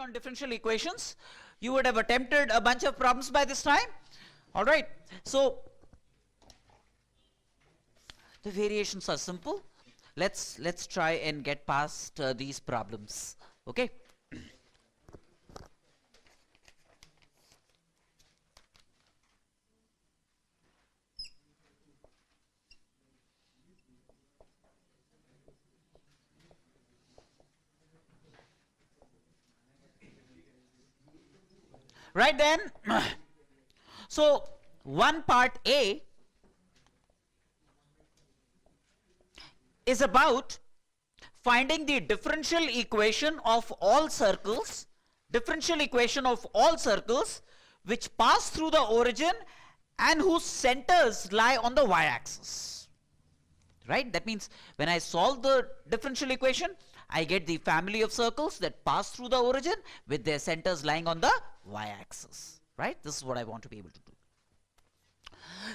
on differential equations. You would have attempted a bunch of problems by this time. All right. So the variations are simple. Let's try and get past these problems. Okay. Right then, so one part A is about finding the differential equation of all circles, which pass through the origin and whose centers lie on the y-axis. Right? That means when I solve the differential equation, I get the family of circles that pass through the origin with their centers lying on the y-axis. Right? This is what I want to be able to do.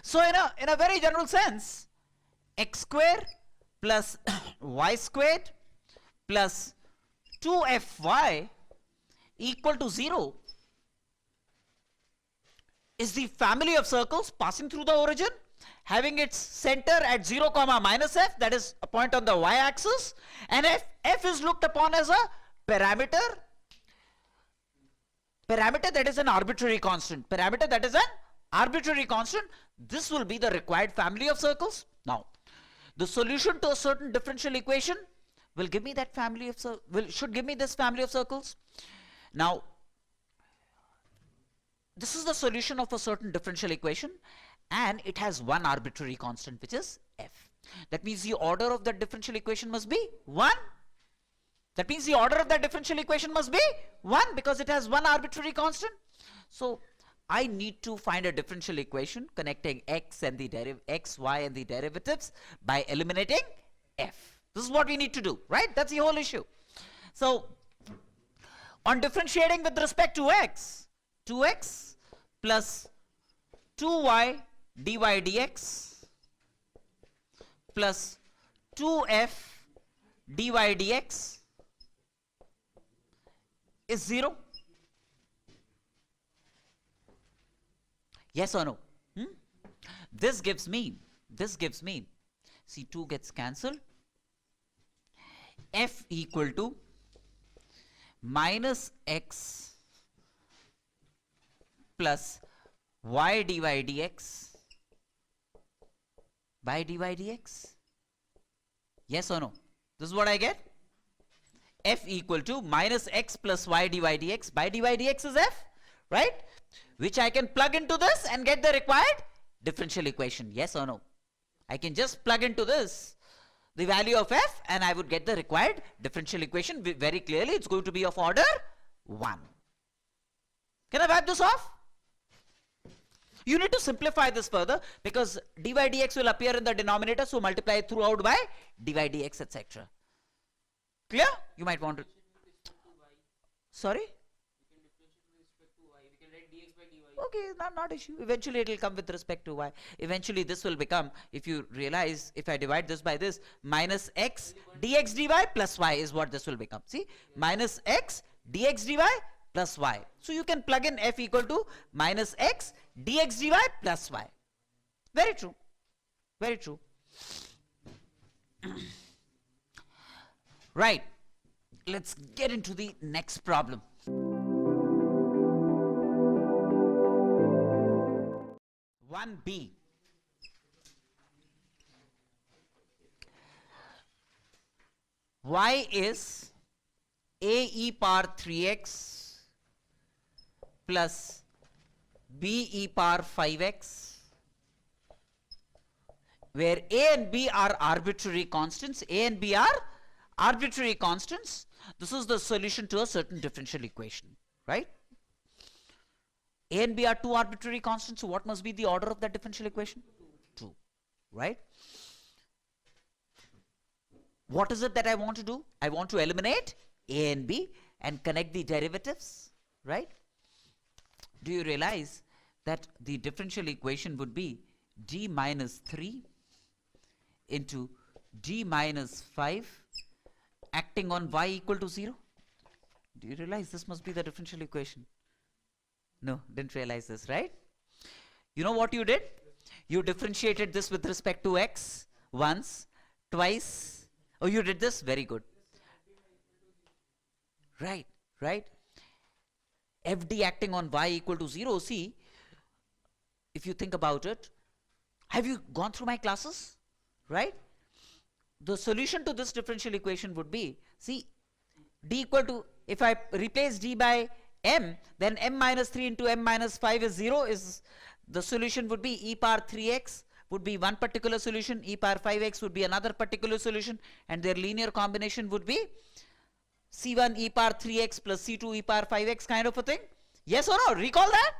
So in a very general sense, x squared plus y squared plus 2fy equal to 0 is the family of circles passing through the origin, having its center at 0 comma minus f, that is a point on the y-axis, and f is looked upon as a parameter that is an arbitrary constant. This will be the required family of circles. Now, the solution to a certain differential equation will give me that family of should give me this family of circles. Now, this is the solution of a certain differential equation, and it has one arbitrary constant, which is f. That means the order of that differential equation must be 1. That means the order of that differential equation must be 1 because it has one arbitrary constant. So I need to find a differential equation connecting x, y and the derivatives by eliminating f. This is what we need to do, right? That's the whole issue. So on differentiating with respect to x, 2x plus 2y dy dx plus 2f dy dx is 0. Yes or no? This gives me, see, 2 gets cancelled, f equal to minus x plus y dy dx by dy dx. Yes or no? This is what I get. F equal to minus x plus y dy dx by dy dx is f, right? Which I can plug into this and get the required differential equation. Yes or no? I can just plug into this the value of f and I would get the required differential equation. Very clearly, it's going to be of order 1. Can I wipe this off? You need to simplify this further because dy dx will appear in the denominator, so multiply it throughout by dy dx, etc. Clear? You might want to. Sorry? Okay, not issue. Eventually it will come with respect to y. Eventually this will become, if you realize, if I divide this by this, minus x dx dy plus y is what this will become. See, minus x dx dy plus y. So you can plug in f equal to minus x dx dy plus y. Very true. Very true. Right. Let's get into the next problem. 1b. Y is a e power 3x plus b e power 5x, where a and b are arbitrary constants. This is the solution to a certain differential equation, right? A and b are two arbitrary constants, so what must be the order of that differential equation? 2, right? What is it that I want to do? I want to eliminate a and b and connect the derivatives, right? Do you realize that the differential equation would be d minus 3 into d minus 5 acting on y equal to 0? Do you realize this must be the differential equation? No, didn't realize this, right? You know what you did? You differentiated this with respect to x once, twice. Oh, you did this? Very good. Right, right. FD acting on y equal to 0. See, if you think about it, have you gone through my classes? Right? The solution to this differential equation would be, see, d equal to, if I replace d by m, then m minus 3 into m minus 5 is 0. Is the solution would be e power 3x would be one particular solution, e power 5x would be another particular solution, and their linear combination would be c1 e power 3x plus c2 e power 5x kind of a thing. Yes or no? Recall that?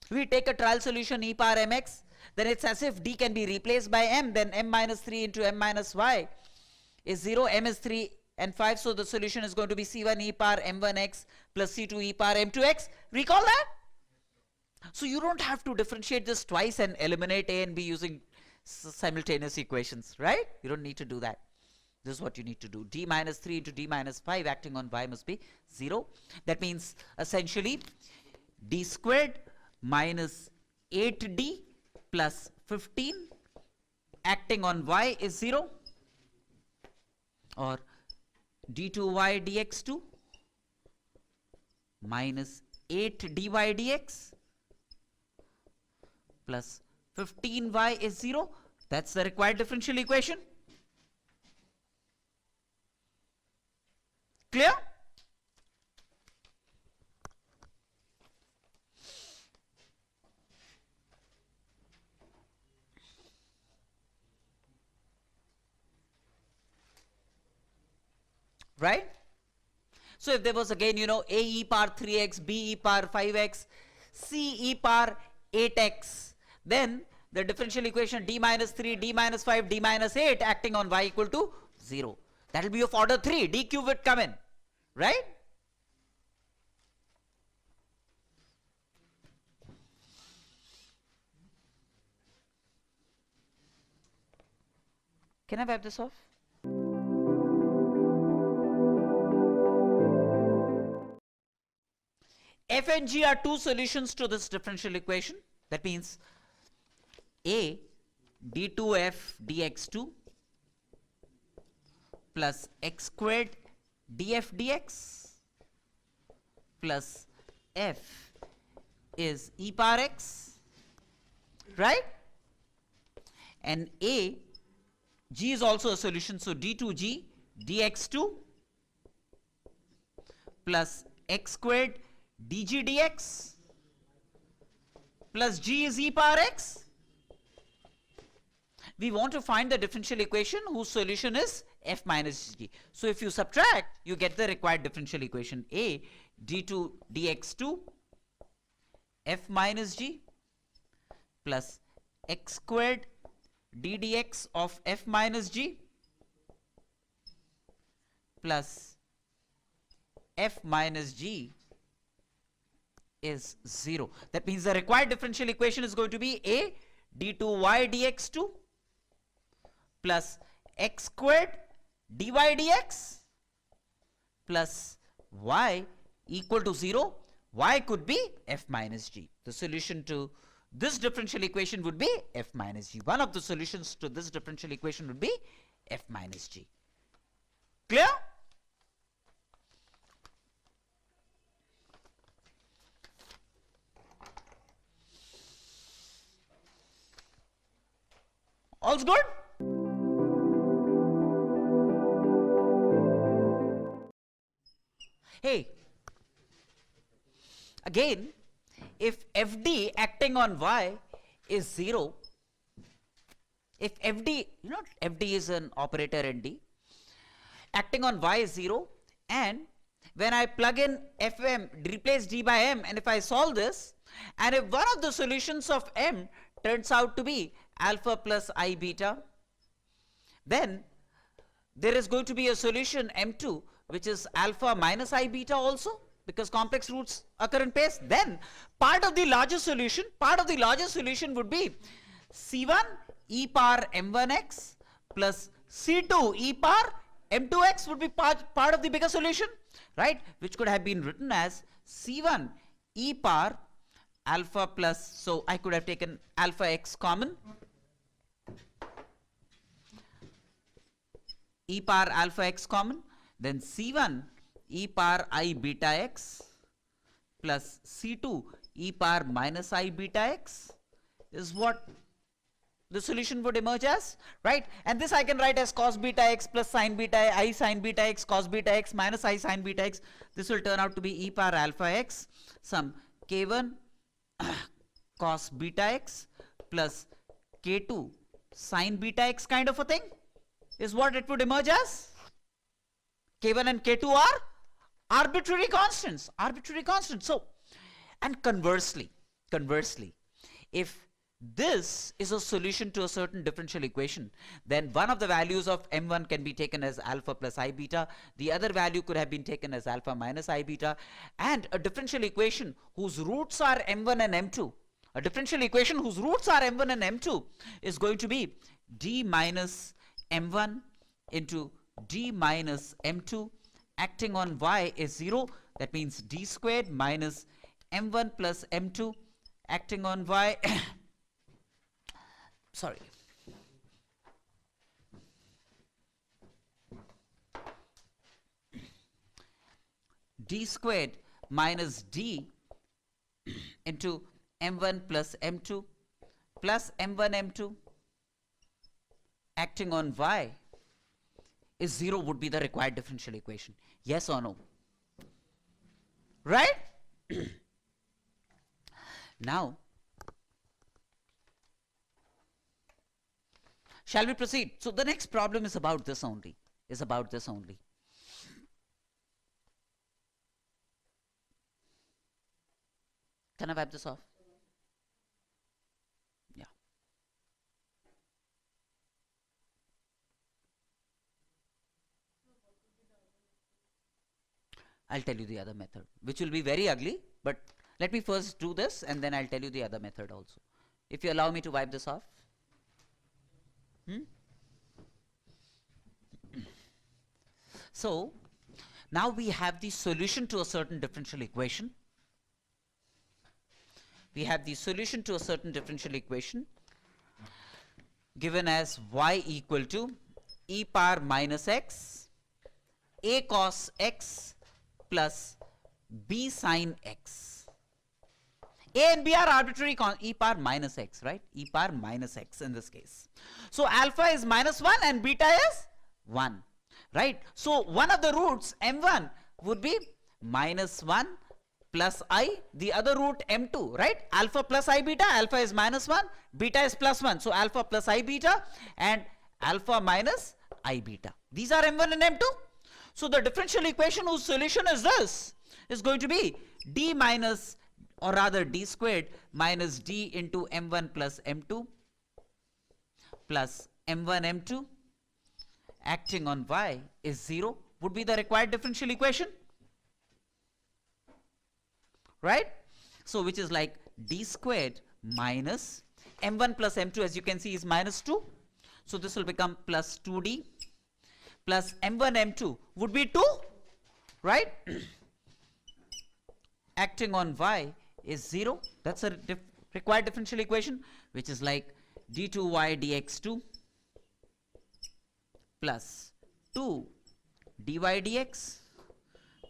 We take a trial solution e power mx, then it's as if d can be replaced by m, then m minus 3 into m minus y is 0, m is 3 and 5, so the solution is going to be c1 e power m1x plus c2 e power m2x. Recall that? So you don't have to differentiate this twice and eliminate a and b using simultaneous equations, right? You don't need to do that. This is what you need to do. D minus 3 into D minus 5 acting on y must be 0. That means essentially d squared minus 8d plus 15 acting on y is 0, or d2y dx2 minus 8 dy dx plus 15y is 0. That's the required differential equation. Clear? Right? So if there was again, you know, a e power 3x, b e power 5x, c e power 8x, then the differential equation d minus 3, d minus 5, d minus 8 acting on y equal to 0. That will be of order 3. D cube would come in. Right? Can I wipe this off? F and G are two solutions to this differential equation. That means A d2f dx2 plus x squared df dx plus f is e power x, right? And A, G is also a solution, so d2g dx2 plus x squared dg dx plus g is e power x. We want to find the differential equation whose solution is f minus g. So if you subtract, you get the required differential equation. A d2 dx2 f minus g plus x squared d dx of f minus g plus f minus g is 0. That means the required differential equation is going to be A d2y dx2 plus x squared dy dx plus y equal to 0. Y could be f minus g. The solution to this differential equation would be f minus g. One of the solutions to this differential equation would be f minus g. Clear? All's good? Hey, again, if fd acting on y is 0, if fd, you know, fd is an operator in D, acting on y is 0, and when I plug in fm, replace d by m, and if I solve this, and if one of the solutions of m turns out to be alpha plus I beta, then there is going to be a solution m2 which is alpha minus I beta also, because complex roots occur in pairs. Then part of the larger solution would be c1 e power m1x plus c2 e power m2x would be part of the bigger solution, right? Which could have been written as c1 e power alpha plus, so I could have taken alpha x common, e power alpha x common, then c1 e power I beta x plus c2 e power minus I beta x is what the solution would emerge as, right? And this I can write as cos beta x plus sin beta I sin beta x cos beta x minus I sin beta x. This will turn out to be e power alpha x some k1 cos beta x plus k2 sin beta x kind of a thing is what it would emerge as. K1 and K2 are arbitrary constants. So, and conversely, if this is a solution to a certain differential equation, then one of the values of m1 can be taken as alpha plus I beta, the other value could have been taken as alpha minus I beta, and a differential equation whose roots are m1 and m2, is going to be d minus m1 into d minus m2 acting on y is 0. That means d squared minus m1 plus m2 acting on y sorry, d squared minus d into m1 plus m2 plus m1 m2 acting on y is 0 would be the required differential equation. Yes or no? Right? Now, shall we proceed? So the next problem is about this only. Can I wipe this off? Yeah. I'll tell you the other method, which will be very ugly, but let me first do this and then I'll tell you the other method also. If you allow me to wipe this off. So, now we have the solution to a certain differential equation. Given as y equal to e power minus x, a cos x plus b sin x. A and b are arbitrary e power minus x, right? E power minus x in this case. So alpha is minus 1 and beta is 1, right? So one of the roots m1 would be minus 1 plus I, the other root m2, right? Alpha plus I beta, alpha is minus 1, beta is plus 1. So alpha plus I beta and alpha minus I beta. These are m1 and m2. So the differential equation whose solution is this is going to be d minus, or rather d squared minus d into m1 plus m2 plus m1 m2 acting on y is 0 would be the required differential equation, right? So which is like d squared minus m1 plus m2, as you can see, is minus 2. So this will become plus 2d plus m1 m2 would be 2, right? Acting on y is 0. That's a required differential equation, which is like d2y dx2 plus 2 dy dx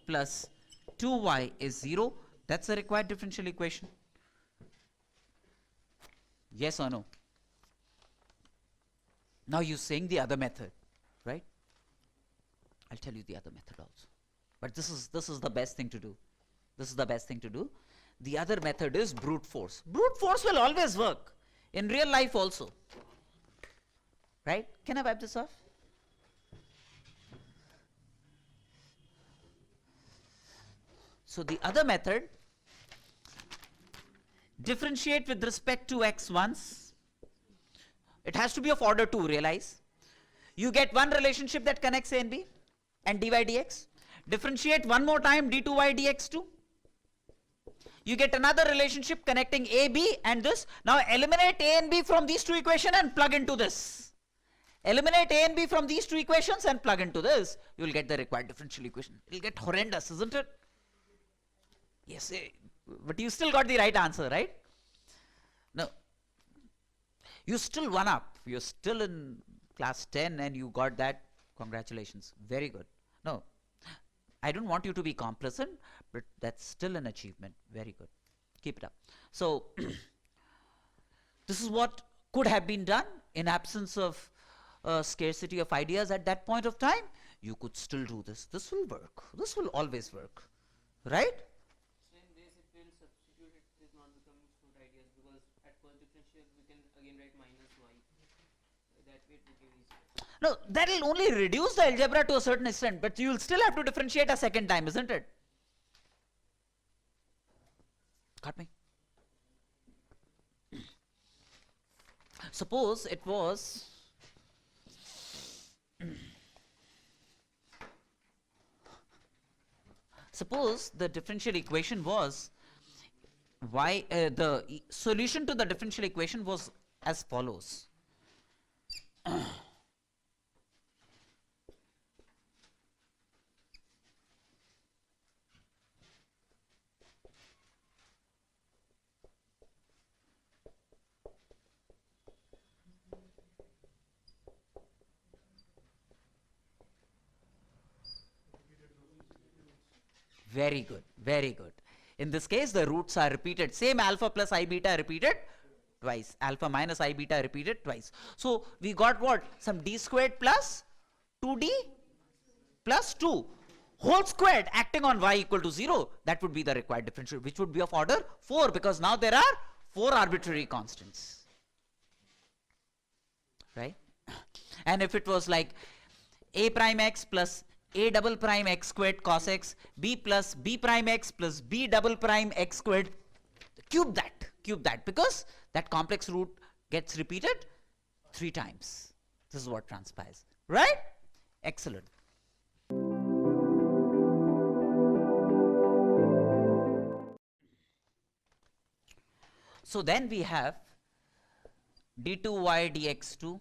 plus 2y is 0. That's a required differential equation. Yes or no? Now you're saying the other method, right? I'll tell you the other method also. But this is the best thing to do. The other method is brute force. Brute force will always work in real life also, right? Can I wipe this off? So the other method, differentiate with respect to x once. It has to be of order 2, realize. You get one relationship that connects a and b and dy dx. Differentiate one more time d2y dx2. You get another relationship connecting a, b and this. Now eliminate a and b from these two equations and plug into this. Eliminate A and B from these two equations and plug into this. You will get the required differential equation. It will get horrendous, isn't it? Yes, but you still got the right answer, right? No. You still one up. You're still in class 10 and you got that. Congratulations. Very good. No, I don't want you to be complacent, but that's still an achievement. Very good. Keep it up. So, this is what could have been done in absence of scarcity of ideas at that point of time. You could still do this. This will work. This will always work. Right? So in this it will substitute, it is not becoming smooth ideas, because at first differential we can again write minus y. That way it became easier. No, that will only reduce the algebra to a certain extent, but you will still have to differentiate a second time, isn't it? Got me? Suppose it was suppose the differential equation was the solution to the differential equation was as follows. Very good, very good. In this case, the roots are repeated. Same alpha plus I beta repeated twice. Alpha minus I beta repeated twice. So, we got what? Some d squared plus 2d plus 2 whole squared acting on y equal to 0. That would be the required differential, which would be of order 4, because now there are 4 arbitrary constants. Right? And if it was like a prime x plus a double prime x squared cos x, b plus b prime x plus b double prime x squared, cube that, because that complex root gets repeated 3 times. This is what transpires, right? Excellent. So then we have d2y dx2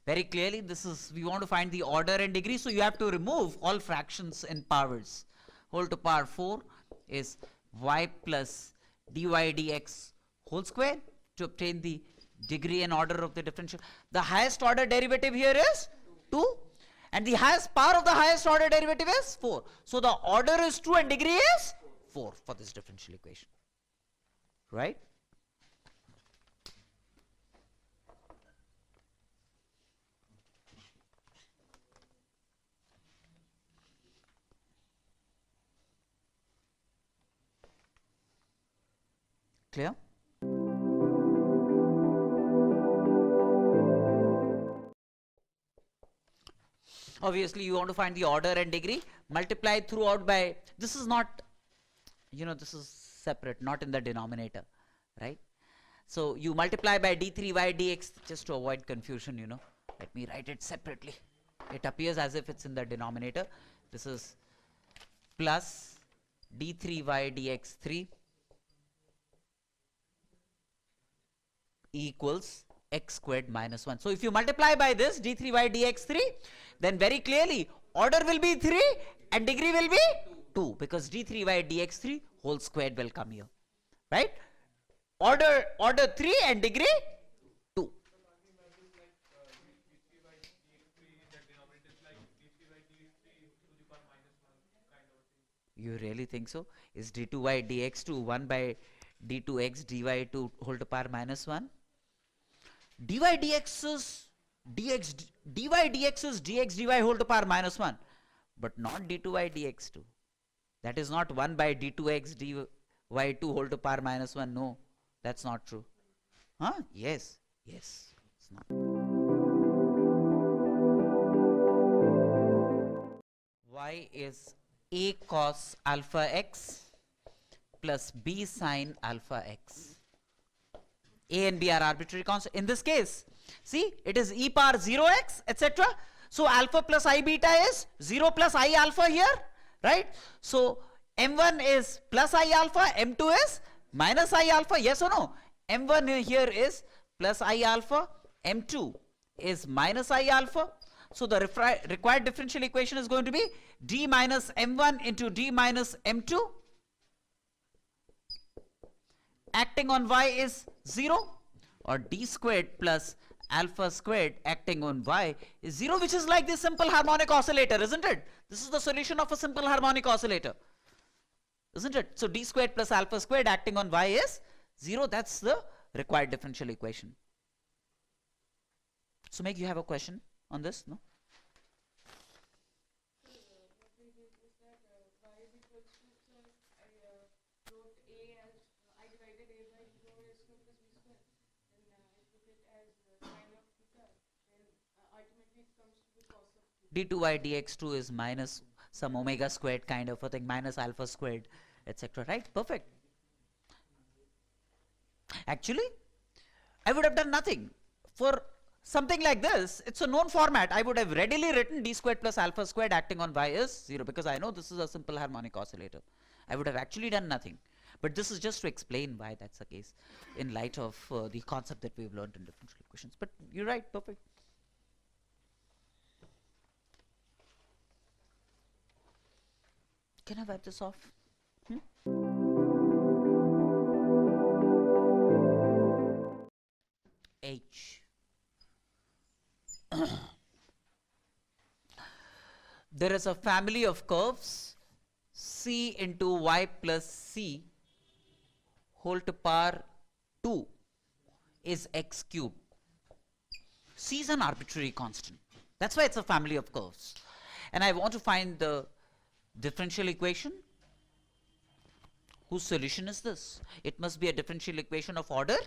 very clearly. This is, we want to find the order and degree, so you have to remove all fractions in powers. Whole to power 4 is y plus dy dx whole square to obtain the degree and order of the differential. The highest order derivative here is 2, and the highest power of the highest order derivative is 4. So the order is 2 and degree is 4 for this differential equation, right? Clear? Obviously, you want to find the order and degree, multiply throughout by, this is not, this is separate, not in the denominator, right? So you multiply by d3y dx, just to avoid confusion, let me write it separately. It appears as if it's in the denominator. This is plus d3y dx3 equals x squared minus 1. So if you multiply by this d3y dx3, then very clearly order will be 3 and degree will be 2, because d3y dx3 whole squared will come here, right? Order 3 and degree 2. You really think so? Is d2y dx2 1 by d2x dy to whole to power minus 1? dy dx is dx dy whole to power minus 1, but not d2y dx2. That is not 1 by d2x dy2 whole to power minus 1. No, that's not true. Huh? Yes. It's not. Y is a cos alpha x plus b sin alpha x. A and b are arbitrary constants. In this case, See, it is e power 0x, etc. So alpha plus I beta is 0 plus I alpha here, right? So m1 is plus I alpha, m2 is minus I alpha, yes or no? m1 here is plus I alpha, m2 is minus I alpha. So the required differential equation is going to be d minus m1 into d minus m2. Acting on y is 0, or d squared plus alpha squared acting on y is 0, which is like this simple harmonic oscillator, isn't it? This is the solution of a simple harmonic oscillator, isn't it? So d squared plus alpha squared acting on y is 0. That's the required differential equation. So Meg, you have a question on this? No? d2y dx2 is minus some omega squared kind of a thing, minus alpha squared, etc. Right? Perfect. Actually, I would have done nothing. For something like this, it's a known format. I would have readily written d squared plus alpha squared acting on y is 0, because I know this is a simple harmonic oscillator. I would have actually done nothing. But this is just to explain why that's the case in light of the concept that we've learned in differential equations. But you're right, perfect. Can I wipe this off? H. There is a family of curves c into y plus c whole to power 2 is x cubed. C is an arbitrary constant. That's why it's a family of curves. And I want to find the differential equation whose solution is this. It must be a differential equation of order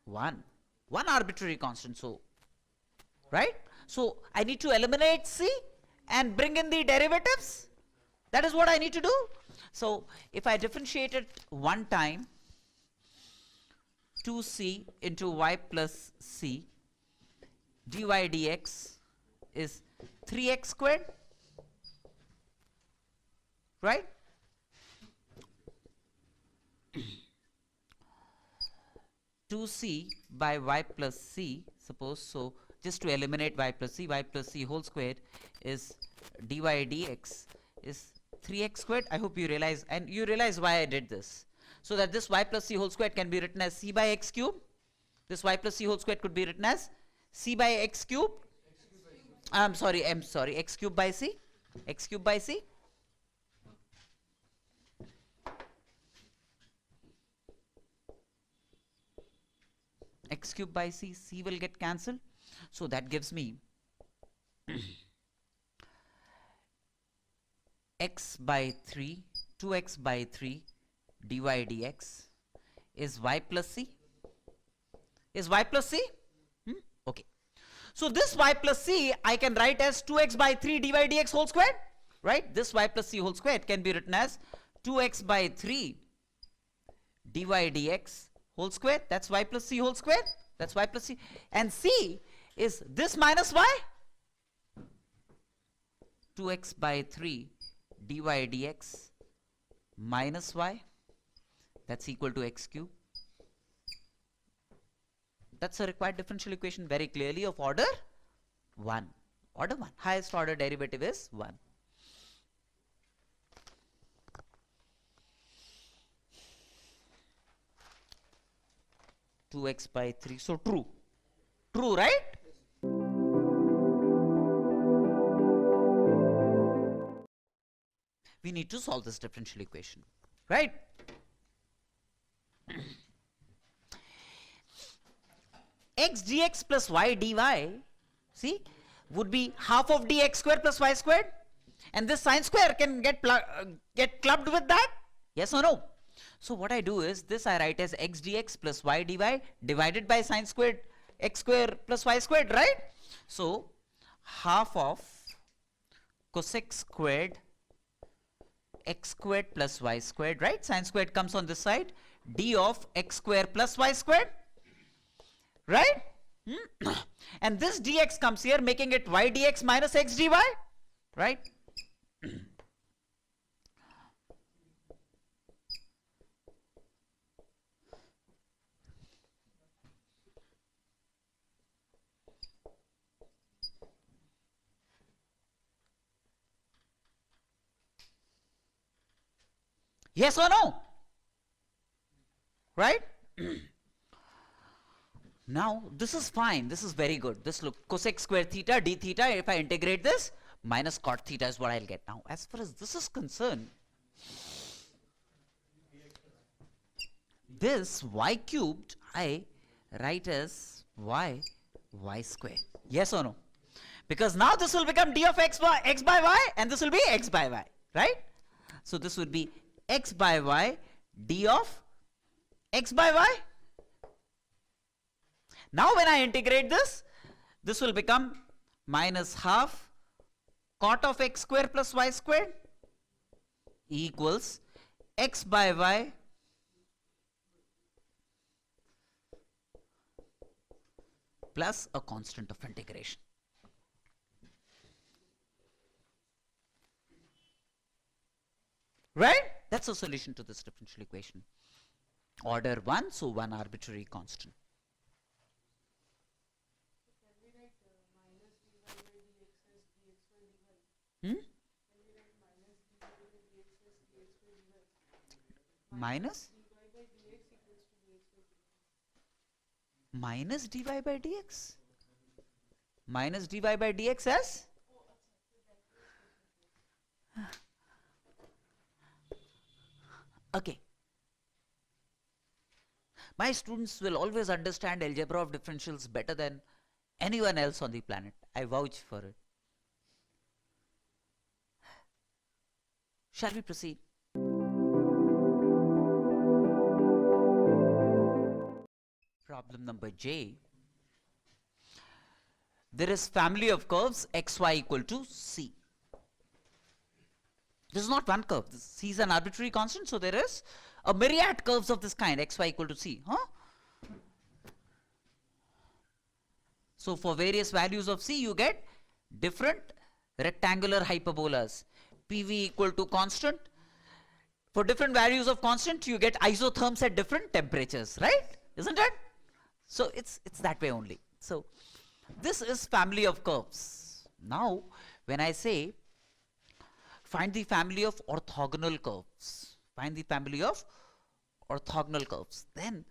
1. One arbitrary constant. So, right? So I need to eliminate c and bring in the derivatives. That is what I need to do. So if I differentiate it one time, 2c into y plus c dy dx is 3x squared, right? Two c by y plus c, suppose, so just to eliminate y plus c whole squared is dy dx is 3x squared. I hope you realize, and you realize why I did this. So that this y plus c whole squared can be written as c by x cube. This y plus c whole squared could be written as c by x cube. I'm sorry, x cube by c. X cube by c. X cube by c, c will get cancelled. So that gives me x by 3, 2x by 3 dy dx is y plus c. Is y plus c? Okay. So this y plus c I can write as 2x by 3 dy dx whole squared, right? This y plus c whole squared can be written as 2x by 3 dy dx whole squared. That's y plus c whole squared. That's y plus c. And c is this minus y. 2x by 3 dy dx minus y. That's equal to x cube. That's a required differential equation very clearly of order 1. Order 1. Highest order derivative is 1. Two x by 3. So true. True, right? We need to solve this differential equation, right? X dx plus y dy, see, would be half of dx squared plus y squared, and this sine square can get clubbed with that, yes or no? So what I do is this I write as x dx plus y dy divided by sine squared x square plus y squared, right? So half of cosec squared x squared plus y squared, right? Sine squared comes on this side, d of x square plus y squared, right? And this dx comes here, making it y dx minus x dy, right? Yes or no? Right? Now, this is fine. This is very good. This look, cosec square theta d theta, if I integrate this, minus cot theta is what I'll get. Now, as far as this is concerned, this y cubed, I write as y square. Yes or no? Because now this will become d of x by y, and this will be x by y, right? So this would be x by y d of x by y. Now when I integrate this, this will become minus half cot of x square plus y squared equals x by y plus a constant of integration. Right? That's a solution to this differential equation. Order 1, so one arbitrary constant. Minus dy by dx. Minus dy by dx as? Okay. My students will always understand algebra of differentials better than anyone else on the planet. I vouch for it. Shall we proceed? Problem number J. There is family of curves xy equal to c. This is not one curve. C is an arbitrary constant, so there is a myriad curves of this kind, xy equal to c. So for various values of c, you get different rectangular hyperbolas. PV equal to constant. For different values of constant, you get isotherms at different temperatures, right? Isn't it? So it's that way only. So this is family of curves. Now, when I say find the family of orthogonal curves, find the family of orthogonal curves, then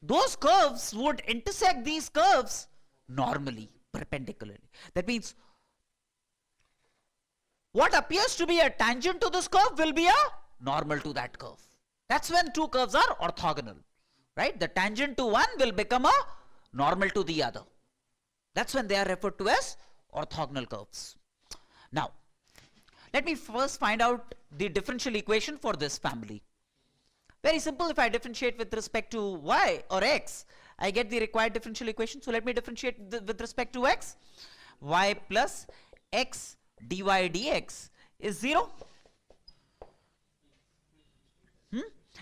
those curves would intersect these curves normally, perpendicularly. That means what appears to be a tangent to this curve will be a normal to that curve. That's when two curves are orthogonal, right? The tangent to one will become a normal to the other. That's when they are referred to as orthogonal curves. Now, let me first find out the differential equation for this family. Very simple. If I differentiate with respect to y or x, I get the required differential equation. So let me differentiate with respect to x. Y plus x dy dx is 0.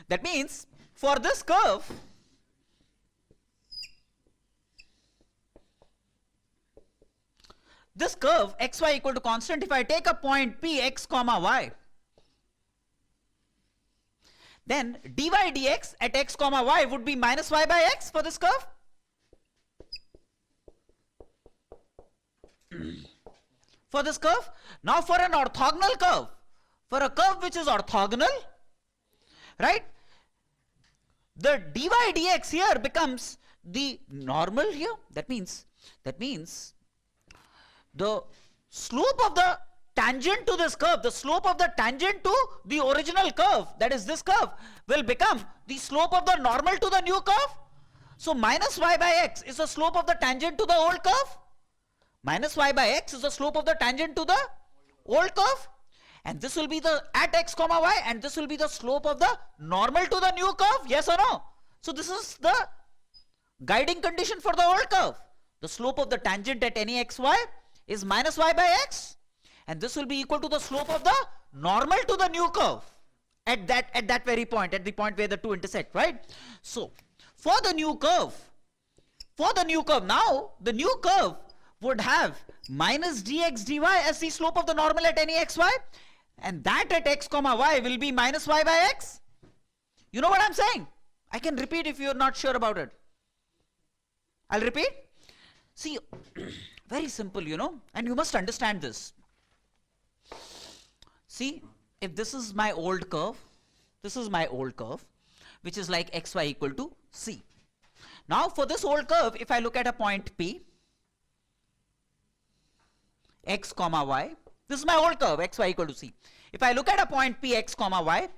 That means for this curve, xy equal to constant, if I take a point p x comma y, then dy dx at x comma y would be minus y by x for this curve. For this curve. Now for an orthogonal curve, for a curve which is orthogonal, right, the dy dx here becomes the normal here. That means the slope of the tangent to this curve, the slope of the tangent to the original curve, that is this curve, will become the slope of the normal to the new curve. So minus y by x is the slope of the tangent to the old curve. Minus y by x is the slope of the tangent to the old curve. And this will be the at x comma y, and this will be the slope of the normal to the new curve. Yes or no? So this is the guiding condition for the old curve. The slope of the tangent at any xy is minus y by x, and this will be equal to the slope of the normal to the new curve at that very point, at the point where the two intersect, right? So for the new curve, for the new curve. Now, the new curve would have minus dx dy as the slope of the normal at any xy, and that at x comma y will be minus y by x. You know what I'm saying? I can repeat if you're not sure about it. I'll repeat. See, very simple, you know, and you must understand this. See, if this is my old curve, which is like xy equal to c. Now, for this old curve, if I look at a point P, x comma y, this is my old curve, xy equal to c. If I look at a point P, x comma y,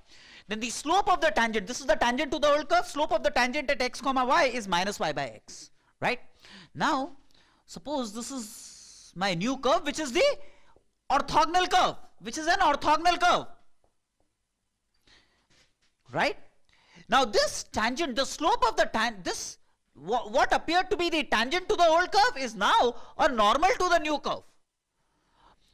then the slope of the tangent, this is the tangent to the old curve, slope of the tangent at x comma y is minus y by x, right? Now, suppose this is my new curve, which is the orthogonal curve, which is an orthogonal curve, right? Now, this tangent, the slope of the tangent, what appeared to be the tangent to the old curve is now a normal to the new curve.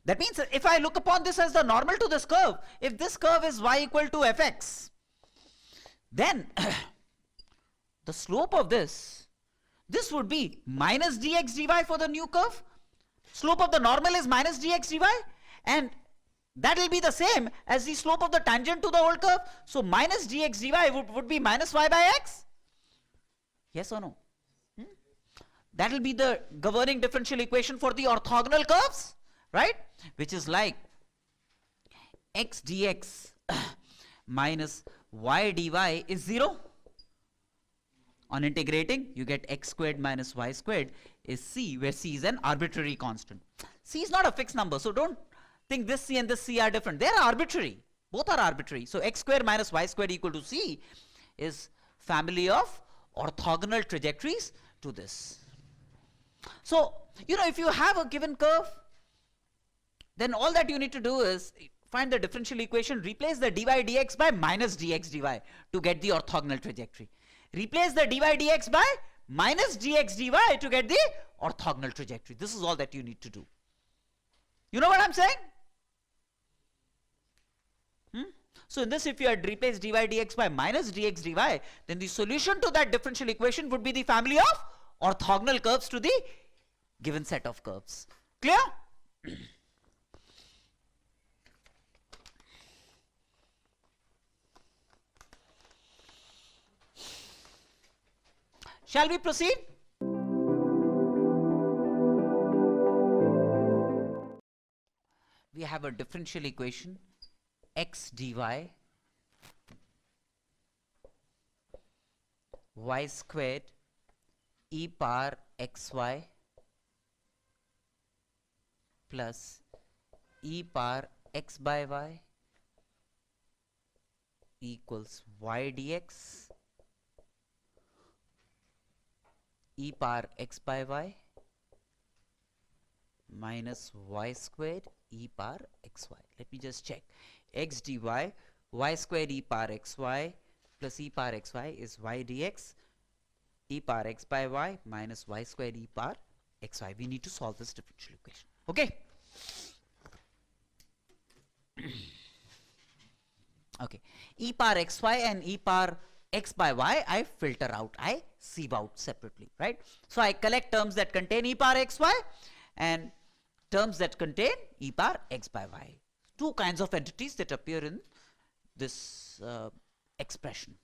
That means if I look upon this as the normal to this curve, if this curve is y equal to fx, then the slope of this would be minus dx dy for the new curve. Slope of the normal is minus dx dy, and that will be the same as the slope of the tangent to the old curve. So minus dx dy would be minus y by x. Yes or no? That will be the governing differential equation for the orthogonal curves, right? Which is like x dx minus y dy is 0. On integrating, you get x squared minus y squared is c, where c is an arbitrary constant. C is not a fixed number, so don't think this c and this c are different. They are arbitrary. Both are arbitrary. So x squared minus y squared equal to c is family of orthogonal trajectories to this. So, you know, if you have a given curve, then all that you need to do is find the differential equation, replace the dy dx by minus dx dy to get the orthogonal trajectory. Replace the dy dx by minus dx dy to get the orthogonal trajectory. This is all that you need to do. You know what I'm saying? So in this, if you had replaced dy dx by minus dx dy, then the solution to that differential equation would be the family of orthogonal curves to the given set of curves. Clear? Shall we proceed? We have a differential equation x dy y squared e power xy plus e power x by y equals y dx e power x by y minus y squared e power xy. Let me just check. X dy y squared e power xy plus e power xy is y dx e power x by y minus y squared e power xy. We need to solve this differential equation. Okay. Okay. E power xy and e power x by y I filter out, I sieve out separately, right? So I collect terms that contain e power xy and terms that contain e power x by y. Two kinds of entities that appear in this expression.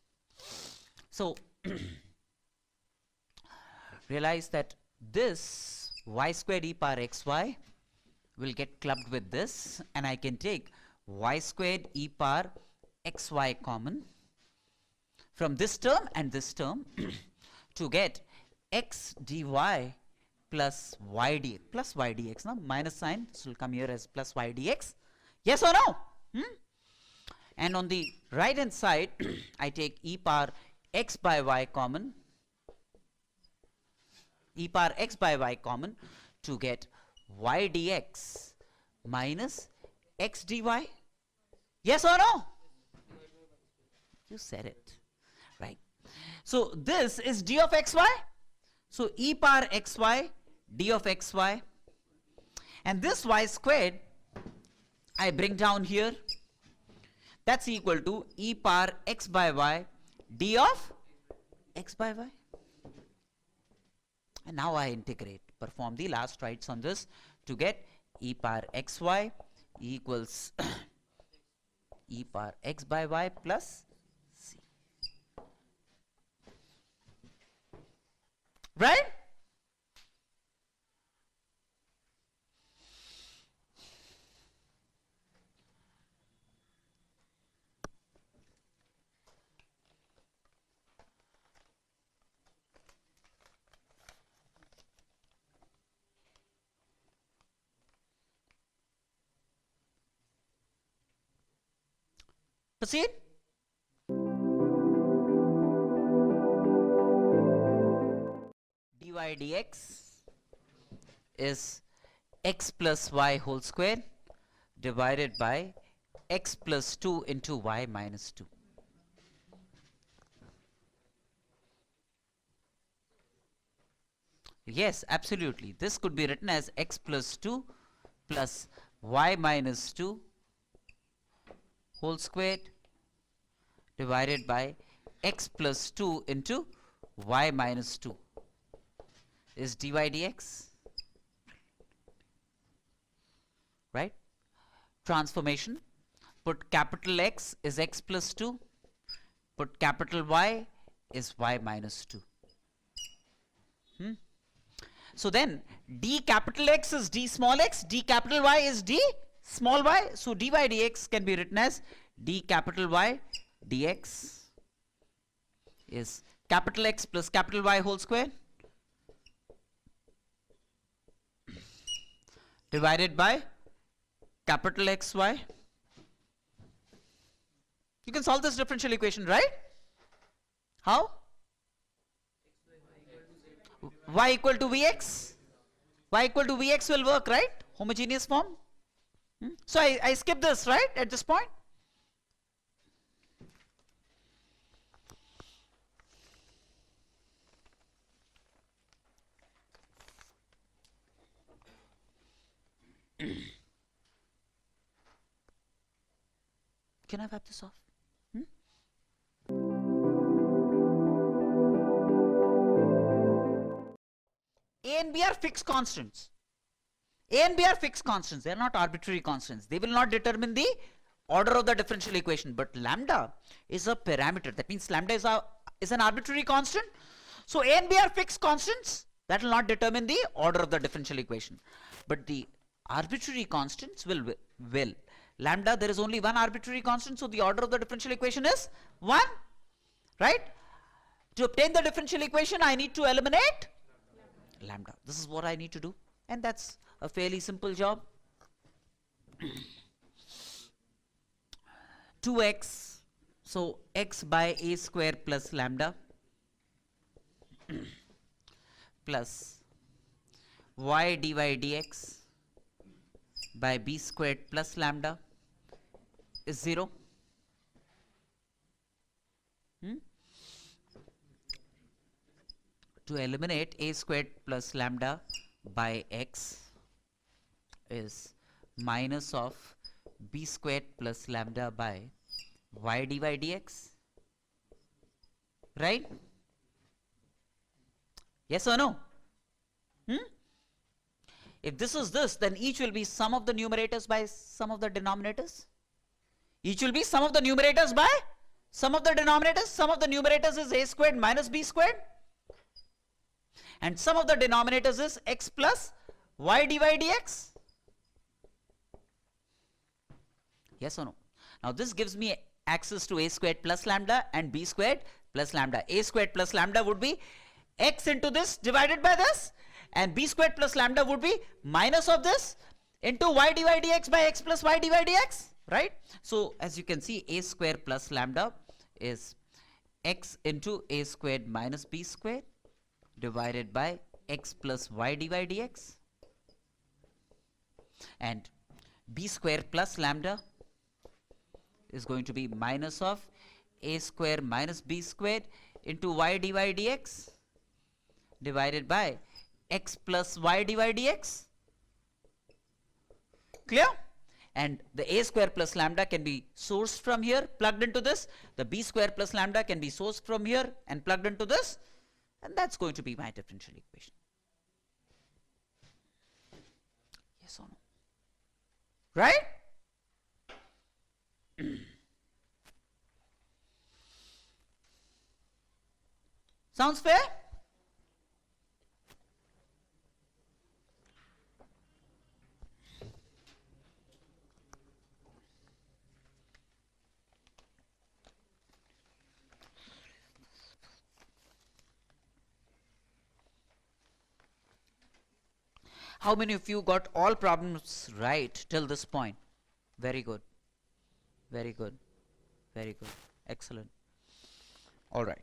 So realize that this y squared e power xy will get clubbed with this, and I can take y squared e power xy common from this term and this term to get x dy plus y dx, plus y dx. Now minus sign, this will come here as plus y dx. Yes or no? And on the right hand side, I take e power x by y common, e power x by y common to get y dx minus x dy. Yes or no? You said it. Right. So this is d of xy. So e power xy d of xy, and this y squared I bring down here. That's equal to e power x by y d of x by y. And now I integrate, perform the last rights on this to get e power xy equals e power x by y plus c. Right? Proceed. dy dx is x plus y whole square divided by x plus 2 into y minus 2. Yes, absolutely. This could be written as x plus 2 plus y minus 2 whole squared divided by x plus 2 into y minus 2 is dy dx. Right? Transformation. Put capital X is x plus 2. Put capital Y is y minus 2. So then d capital X is d small x, d capital Y is d small y. So dy dx can be written as d capital Y dx is capital X plus capital Y whole square divided by capital XY. You can solve this differential equation, right? How? Y equal to Vx. Y equal to Vx will work, right? Homogeneous form. So I skip this, right, at this point? Can I wipe this off? A and B are fixed constants. A and B are fixed constants. They are not arbitrary constants. They will not determine the order of the differential equation. But lambda is a parameter. That means lambda is an arbitrary constant. So A and B are fixed constants. That will not determine the order of the differential equation. But the arbitrary constants will. Lambda, there is only one arbitrary constant. So the order of the differential equation is 1. Right? To obtain the differential equation, I need to eliminate lambda. This is what I need to do. And that's a fairly simple job. 2x, so x by a square plus lambda plus y dy dx by b squared plus lambda is 0. To eliminate a squared plus lambda by x is minus of b squared plus lambda by y dy dx. Right? Yes or no? If this is this, then each will be sum of the numerators by sum of the denominators. Each will be sum of the numerators by sum of the denominators. Sum of the numerators is a squared minus b squared. And sum of the denominators is x plus y dy dx. Yes or no? Now this gives me access to a squared plus lambda and b squared plus lambda. A squared plus lambda would be x into this divided by this, and b squared plus lambda would be minus of this into y dy dx by x plus y dy dx, right? So as you can see, a square plus lambda is x into a squared minus b squared divided by x plus y dy dx, and b square plus lambda is going to be minus of a square minus b squared into y dy dx divided by x plus y dy dx. Clear? And the a square plus lambda can be sourced from here, plugged into this. The b square plus lambda can be sourced from here and plugged into this. And that's going to be my differential equation. Right? Sounds fair? How many of you got all problems right till this point? Very good. Very good. Very good. Excellent. All right.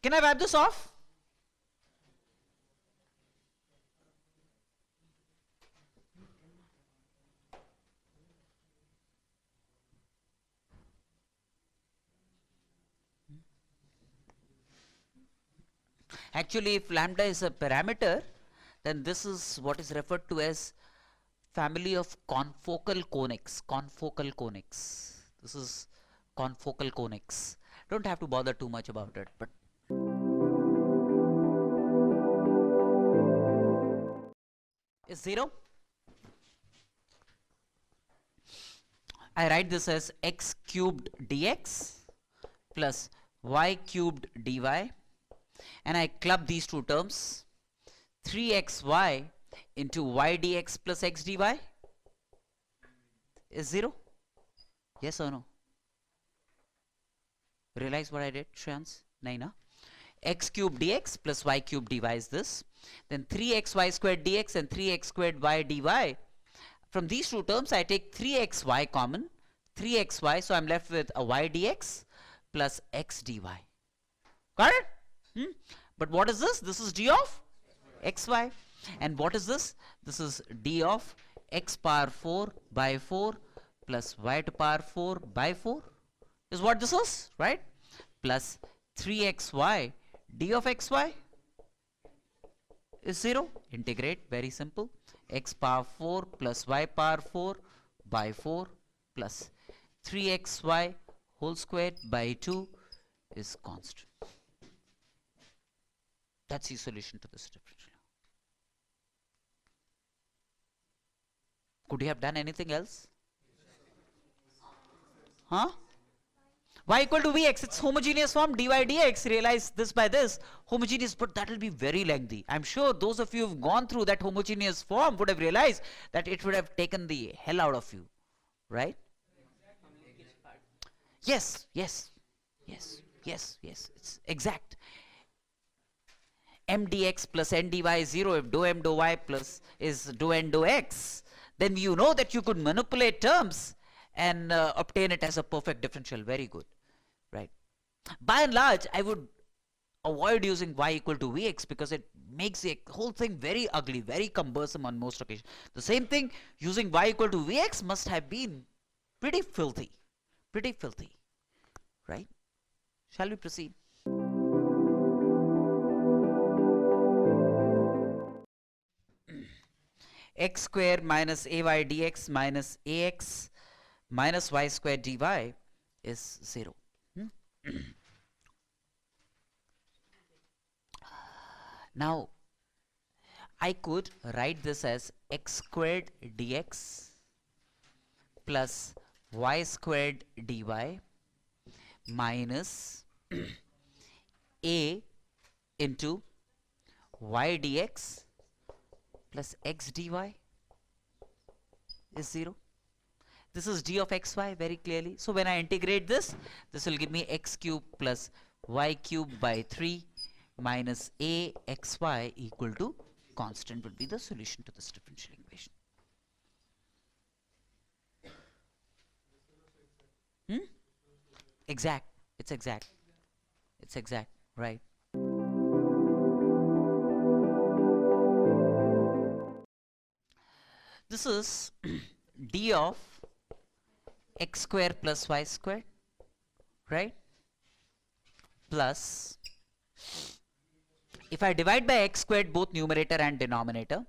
Can I wipe this off? Actually, if lambda is a parameter, then this is what is referred to as family of confocal conics. Confocal conics. This is confocal conics. Don't have to bother too much about it, but is 0. I write this as x cubed dx plus y cubed dy, and I club these two terms, 3xy into y dx plus x dy is 0. Yes or no? Realize what I did, Shreyans? Naina? X cube dx plus y cube dy is this. Then 3xy squared dx and 3x squared y dy. From these two terms, I take 3xy common, 3xy, so I'm left with a y dx plus x dy. Got it? But what is this? This is d of xy. And what is this? This is d of x power 4 by 4 plus y to power 4 by 4 is what this is, right? Plus 3xy d of xy is 0. Integrate, very simple. X power 4 plus y power 4 by 4 plus 3xy whole squared by 2 is constant. That's the solution to this differential. Could you have done anything else? Huh? Y equal to Vx, it's homogeneous form, dy dx, realize this by this, homogeneous, but that will be very lengthy. I'm sure those of you who've gone through that homogeneous form would have realized that it would have taken the hell out of you, right? Yes, yes, yes, yes, yes, it's exact. M dx plus n dy is 0 if dou m dou y plus is dou n dou x. Then you know that you could manipulate terms and obtain it as a perfect differential. Very good, right? By and large, I would avoid using y equal to vx because it makes the whole thing very ugly, very cumbersome on most occasions. The same thing, using y equal to vx must have been pretty filthy, right? Shall we proceed? X square minus ay dx minus ax minus y square dy is 0. Now, I could write this as x squared dx plus y squared dy minus a into y dx plus x dy is 0. This is d of xy very clearly. So when I integrate this, this will give me x cube plus y cube by 3 minus a xy equal to constant will be the solution to this differential equation. Exact. It's exact. It's exact. Right. This is d of x square plus y square, right? Plus, if I divide by x squared both numerator and denominator,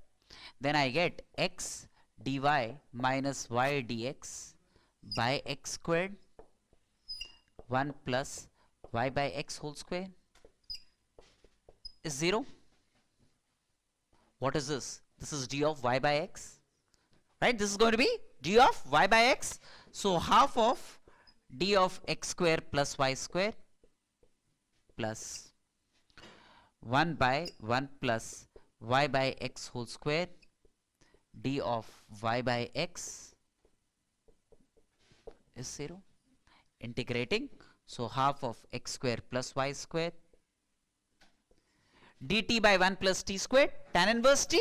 then I get x dy minus y dx by x squared 1 plus y by x whole square is 0. What is this? This is d of y by x. Right? This is going to be d of y by x. So half of d of x square plus y square plus 1 by 1 plus y by x whole square d of y by x is 0. Integrating. So half of x square plus y square dt by 1 plus t squared tan inverse t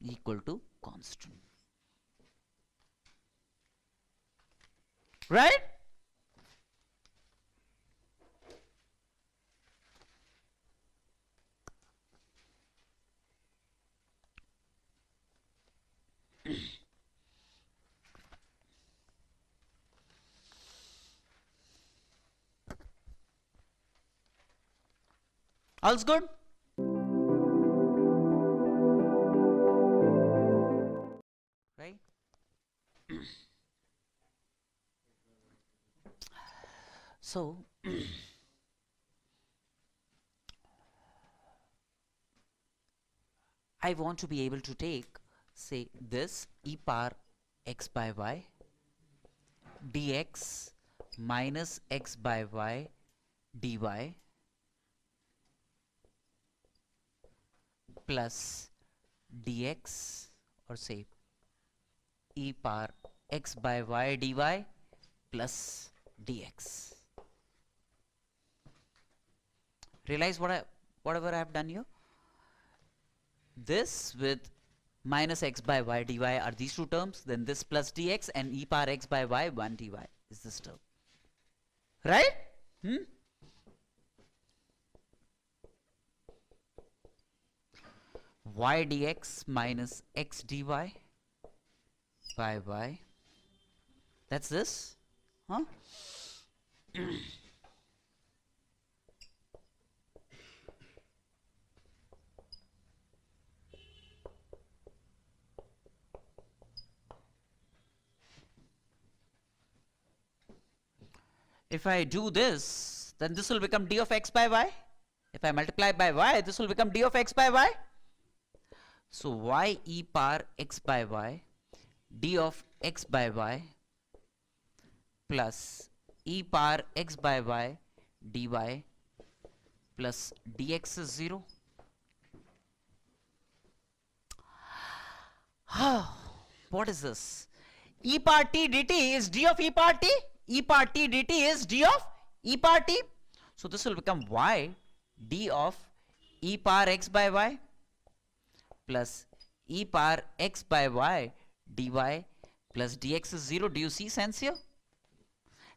equal to constant. Right? All's good? Right? So I want to be able to take, say, this e power x by y dx minus x by y dy plus dx, or say e power x by y dy plus dx. Realize whatever I have done here? This with minus x by y dy are these two terms, then this plus dx, and e power x by y 1 dy is this term. Right? Y dx minus x dy by y. That's this. Huh? If I do this, then this will become d of x by y. If I multiply by y, this will become d of x by y. So y e power x by y d of x by y plus e power x by y dy plus dx is 0. What is this? E power t dt is d of e power t. E power t dt is d of e power t. So this will become y d of e power x by y plus e power x by y dy plus dx is 0. Do you see sense here?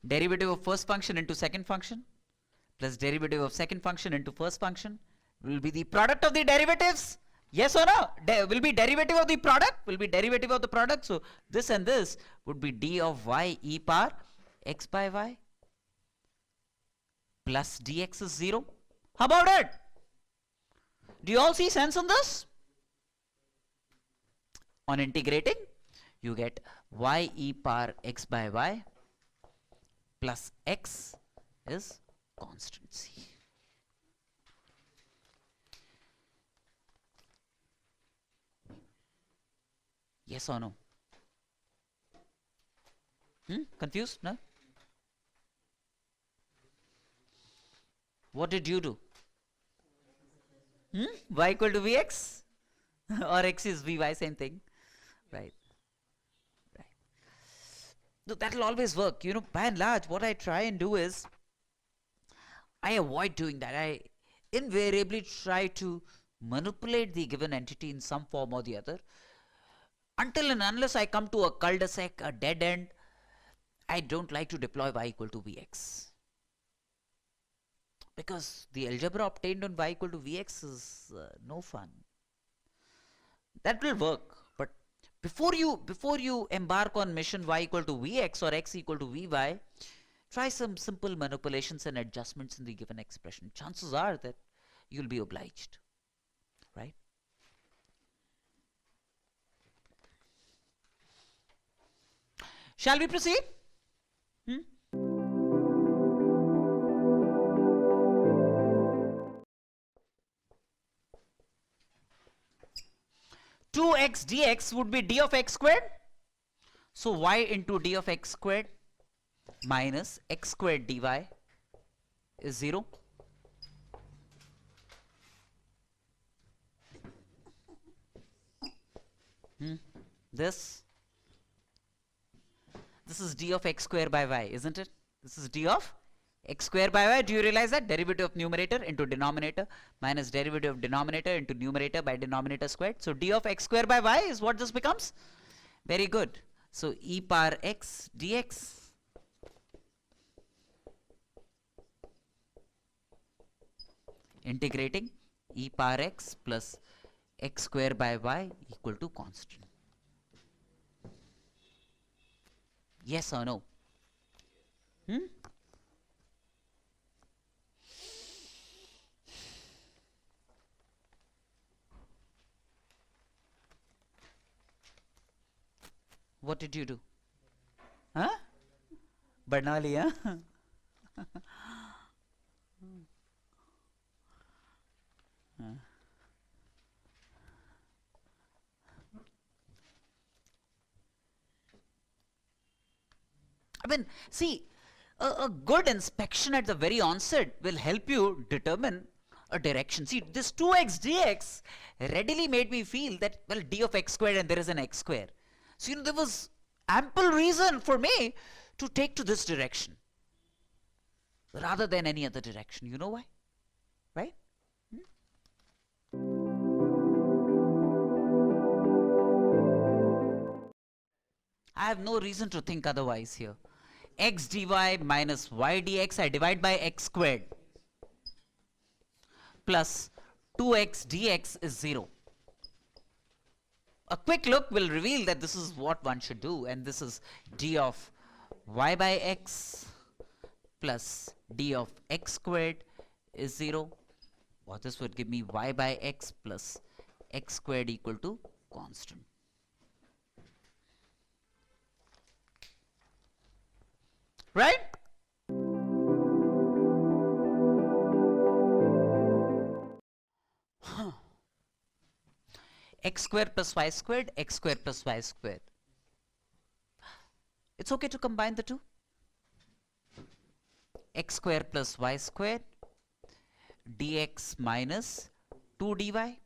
Derivative of first function into second function plus derivative of second function into first function will be the product of the derivatives. Yes or no? Will be derivative of the product? Will be derivative of the product. So this and this would be d of y e power x by y plus dx is 0. How about it? Do you all see sense in this? On integrating, you get y e power x by y plus x is constancy. Yes or no? Confused? No? What did you do? Y equal to Vx? Or x is Vy, same thing. Right. Right. So that will always work. You know, by and large, what I try and do is, I avoid doing that. I invariably try to manipulate the given entity in some form or the other. Until and unless I come to a cul-de-sac, a dead end, I don't like to deploy y equal to Vx. Because the algebra obtained on y equal to Vx is no fun. That will work, but before you embark on mission y equal to Vx or x equal to Vy, try some simple manipulations and adjustments in the given expression. Chances are that you'll be obliged, right? Shall we proceed? 2x dx would be d of x squared. So y into d of x squared minus x squared dy is 0. This is d of x square by y, isn't it? This is d of x square by y. Do you realize that? Derivative of numerator into denominator minus derivative of denominator into numerator by denominator squared. So d of x square by y is what this becomes. Very good. So e power x dx integrating e power x plus x square by y equal to constant. Yes or no? What did you do? Huh? Barnali, huh? I mean, see, a good inspection at the very onset will help you determine a direction. See, this 2x dx readily made me feel that, well, d of x squared and there is an x square. So, you know, there was ample reason for me to take to this direction rather than any other direction. You know why? Right? I have no reason to think otherwise here. X dy minus y dx, I divide by x squared plus 2x dx is 0. A quick look will reveal that this is what one should do, and this is d of y by x plus d of x squared is 0. Or this would give me y by x plus x squared equal to constant. Right? X squared plus y squared, x squared plus y squared. It's okay to combine the two. X squared plus y squared dx minus 2 dy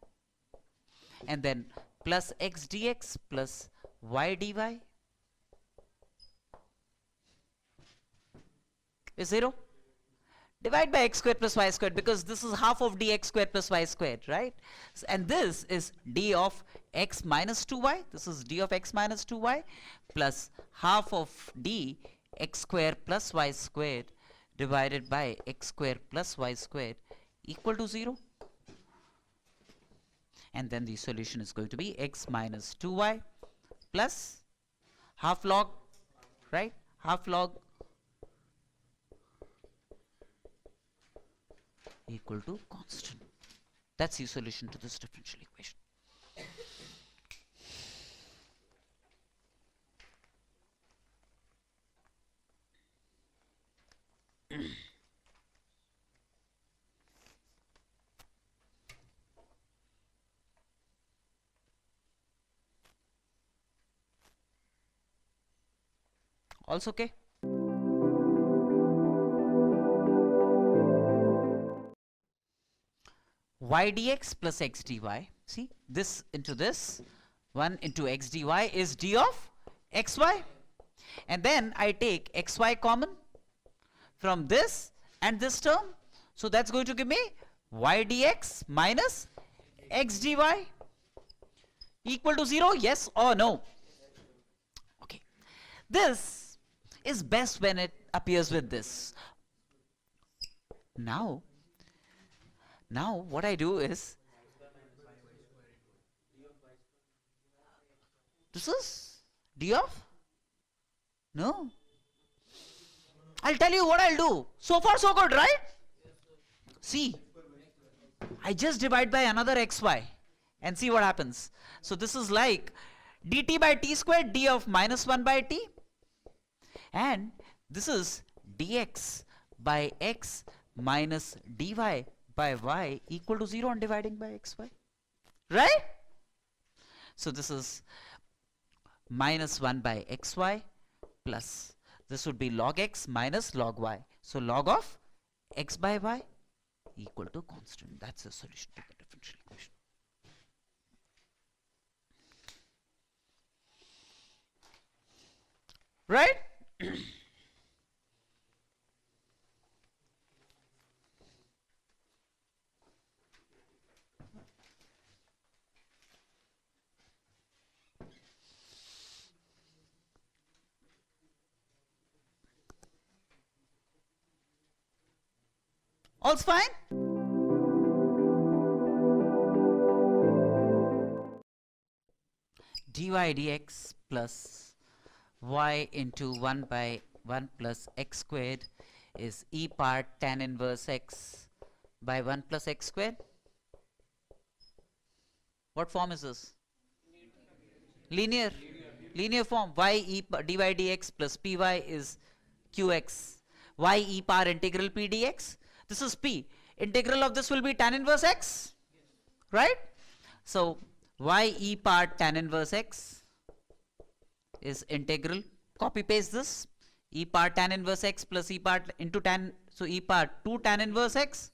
and then plus x dx plus y dy is 0. Divide by x squared plus y squared, because this is half of dx squared plus y squared, right? And this is d of x minus 2y. This is d of x minus 2y plus half of d x squared plus y squared divided by x squared plus y squared equal to 0. And then the solution is going to be x minus 2y plus half log, right? Half log equal to constant. That's the solution to this differential equation. Also okay? Y dx plus x dy. See, this into this, 1 into x dy is d of xy. And then I take xy common from this and this term. So that's going to give me y dx minus x dy equal to 0. Yes or no? Okay. This is best when it appears with this. Now what I do is, this is d of, no, I'll tell you what I'll do. So far so good, right? See, I just divide by another xy and see what happens. So this is like dt by t squared, d of minus 1 by t, and this is dx by x minus dy by y equal to 0 on dividing by xy, right? So this is minus 1 by xy plus, this would be log x minus log y. So log of x by y equal to constant. That's the solution to the differential equation. Right? All's fine? dy dx plus y into 1 by 1 plus x squared is e power tan inverse x by 1 plus x squared. What form is this? Linear. Linear form. Y e dy dx plus py is qx. Y e power integral p dx. This is p. Integral of this will be tan inverse x. Right? So y e power tan inverse x is integral. Copy paste this. E power tan inverse x plus e power into tan. So e power 2 tan inverse x.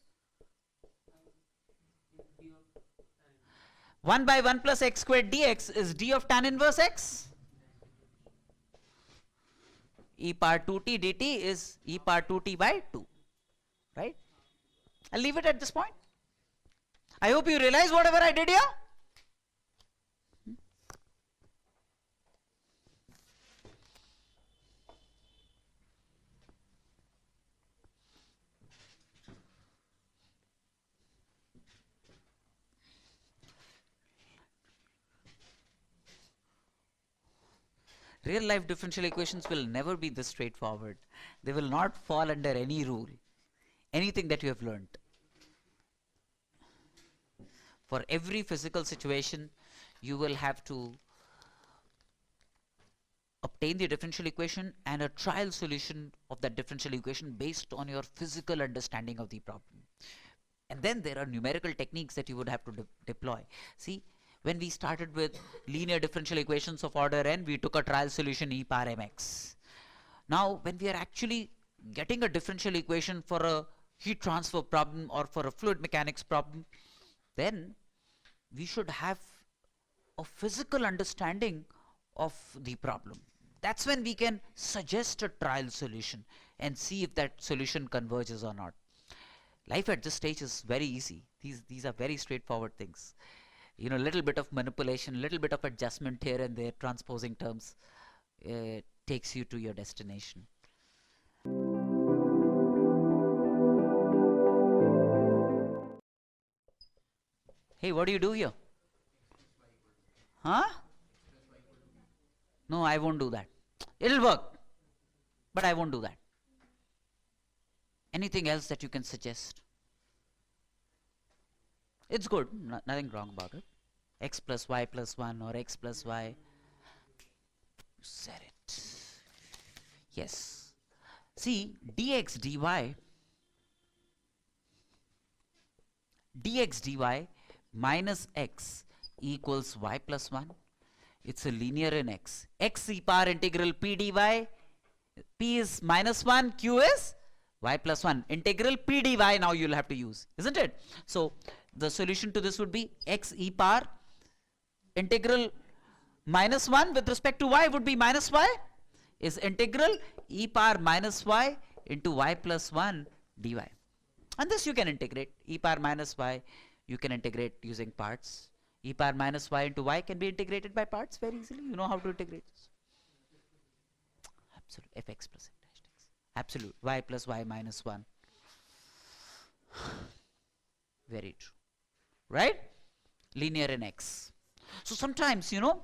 1 by 1 plus x squared dx is d of tan inverse x. E power 2t dt is e power 2t by 2. Right? I'll leave it at this point. I hope you realize whatever I did here. Real life differential equations will never be this straightforward. They will not fall under any rule, anything that you have learned. For every physical situation, you will have to obtain the differential equation and a trial solution of that differential equation based on your physical understanding of the problem. And then there are numerical techniques that you would have to deploy. See, when we started with linear differential equations of order n, we took a trial solution e power mx. Now, when we are actually getting a differential equation for a heat transfer problem or for a fluid mechanics problem, then we should have a physical understanding of the problem. That's when we can suggest a trial solution and see if that solution converges or not. Life at this stage is very easy. These are very straightforward things. You know, little bit of manipulation, little bit of adjustment here and there, transposing terms, takes you to your destination. Hey, what do you do here? Huh? No, I won't do that. It'll work, but I won't do that. Anything else that you can suggest? It's good, nothing wrong about it. X plus y plus 1 or x plus y. You said it. Yes. See, dx dy minus x equals y plus 1. It's a linear in x. X e power integral p dy. P is minus 1, q is y plus 1. Integral p dy now you'll have to use, isn't it? So the solution to this would be x e power integral minus 1 with respect to y would be minus y is integral e power minus y into y plus 1 dy. And this you can integrate. E power minus y you can integrate using parts. E power minus y into y can be integrated by parts very easily. You know how to integrate this. Absolute fx plus f dash x. Absolute y plus y minus 1. Very true. Right? Linear in x. So sometimes, you know,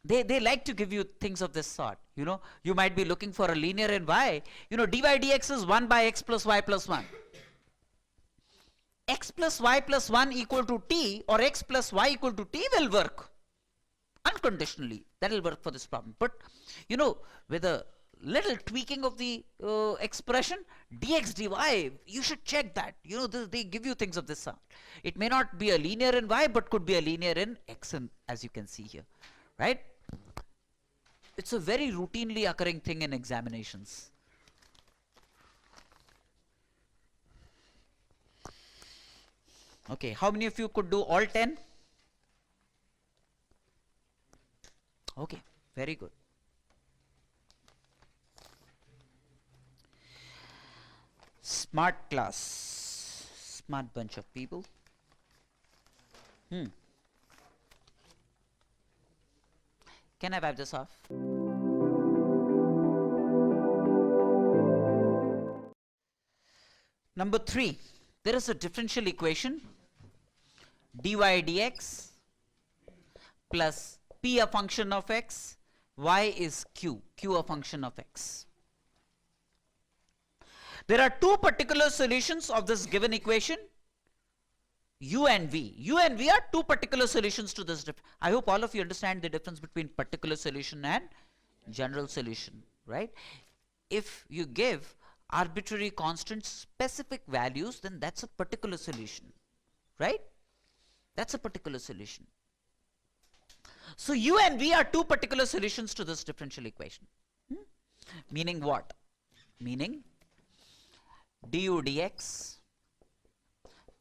they like to give you things of this sort. You know, you might be looking for a linear in y. You know, dy dx is 1 by x plus y plus 1. X plus y plus 1 equal to t or x plus y equal to t will work unconditionally. That will work for this problem. But, you know, with a little tweaking of the expression, dx dy, you should check that. You know, they give you things of this sort. It may not be a linear in y, but could be a linear in x, as you can see here, right? It's a very routinely occurring thing in examinations. Okay, how many of you could do all 10? Okay, very good. Smart class, smart bunch of people. Can I wipe this off? Number 3, there is a differential equation dy dx plus p a function of x, y is q a function of x. There are two particular solutions of this given equation, u and v. U and v are two particular solutions to this. I hope all of you understand the difference between particular solution and general solution, right? If you give arbitrary constant specific values, then that's a particular solution, right? That's a particular solution. So u and v are two particular solutions to this differential equation. Meaning what? Meaning du dx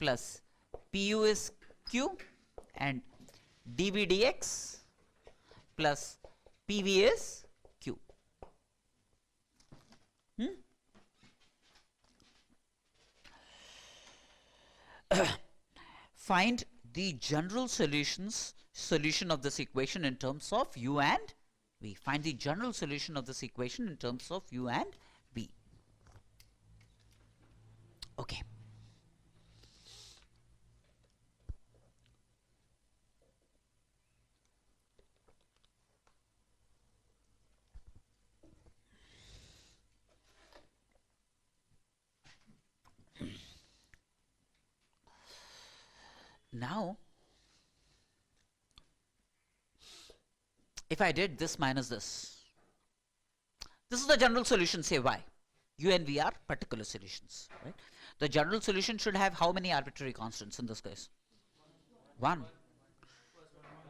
plus pu is q and dv dx plus pv is q. Find the general solution of this equation in terms of u and v. Find the general solution of this equation in terms of u and v. Okay. Now, if I did this minus this is the general solution, say y. U and v are particular solutions, right? The general solution should have how many arbitrary constants in this case? 1.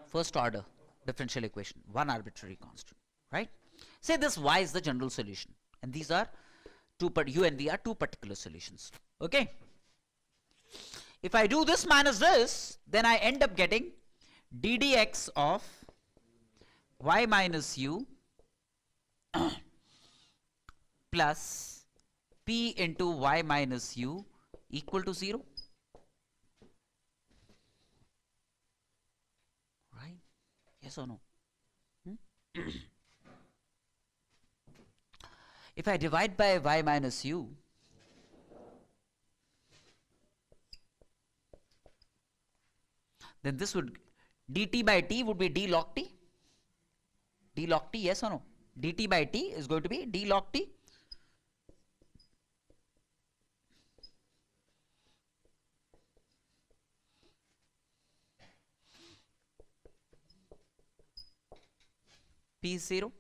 First order differential equation, 1 arbitrary constant, right? Say this y is the general solution, and these are u and v are two particular solutions, okay? If I do this minus this, then I end up getting ddx of y minus u plus p into y minus u equal to 0. Right? Yes or no? If I divide by y minus u, then this would, dt by t would be d log t. D log t, yes or no? dt by t is going to be d log t. P is 0.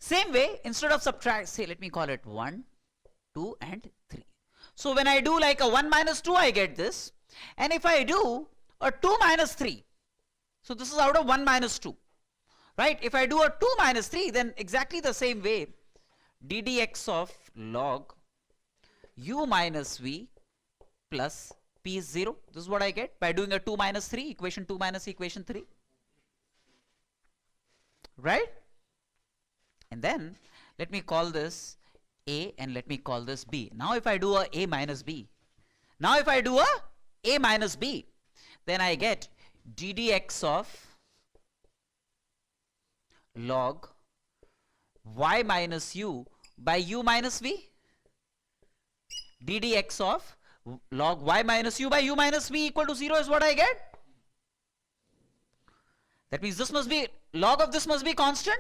Same way, instead of subtract, say let me call it 1, 2 and 3. So when I do like a 1 minus 2, I get this. And if I do a 2 minus 3, so this is out of 1 minus 2, right? If I do a 2 minus 3, then exactly the same way, ddx of log u minus v plus p is 0. This is what I get by doing a 2 minus 3, equation 2 minus equation 3, right? And then let me call this a and let me call this b. Now if I do a minus b, then I get ddx of log y minus u by u minus v, ddx of log y minus u by u minus v equal to 0 is what I get. That means this must be, log of this must be constant.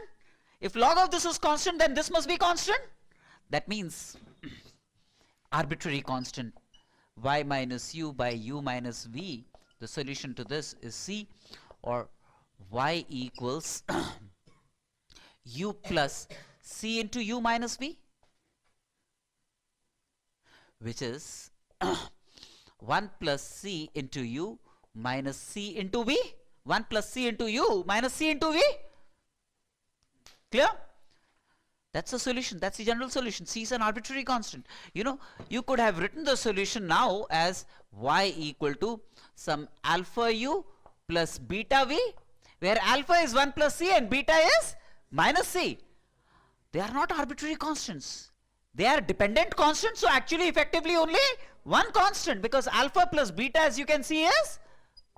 If log of this is constant, then this must be constant. That means arbitrary constant y minus u by u minus v, the solution to this is c, or y equals u plus c into u minus v, which is 1 plus c into u minus c into v. 1 plus c into u minus c into v. Clear? That's the solution. That's the general solution. C is an arbitrary constant. You know, you could have written the solution now as y equal to some alpha u plus beta v, where alpha is 1 plus c and beta is minus c. They are not arbitrary constants. They are dependent constants. So actually effectively only one constant, because alpha plus beta, as you can see, is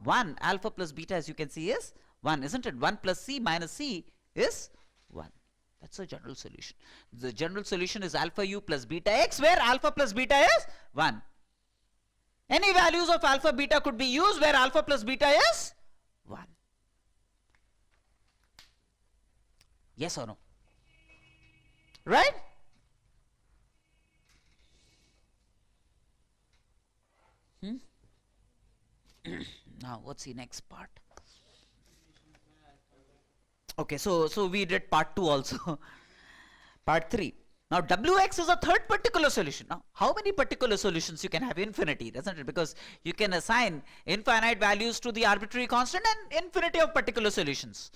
1. Alpha plus beta, as you can see, is 1, isn't it? 1 plus c minus c is 1. That's a general solution. The general solution is alpha u plus beta x, where alpha plus beta is 1. Any values of alpha beta could be used where alpha plus beta is 1. Yes or no? Right? Now what's the next part? Okay, so we did part 2 also. Part 3. Now wx is a third particular solution. Now how many particular solutions you can have? Infinity, doesn't it? Because you can assign infinite values to the arbitrary constant and infinity of particular solutions.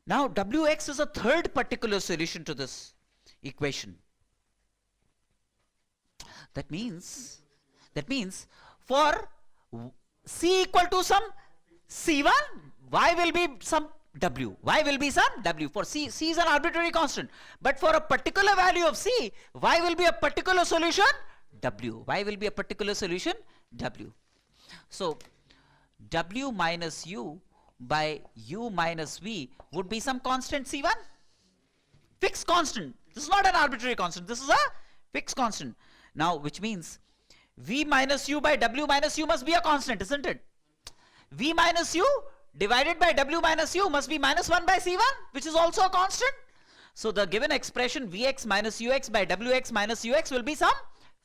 Now wx is a third particular solution to this equation. That means for c equal to some c1, y will be some w. Y will be some w. For c is an arbitrary constant. But for a particular value of c, y will be a particular solution w. Y will be a particular solution w. So w minus u by u minus v would be some constant c1. Fixed constant. This is not an arbitrary constant. This is a fixed constant. Now, which means v minus u by w minus u must be a constant, isn't it? V minus u divided by w minus u must be minus 1 by c1, which is also a constant. So the given expression vx minus ux by wx minus ux will be some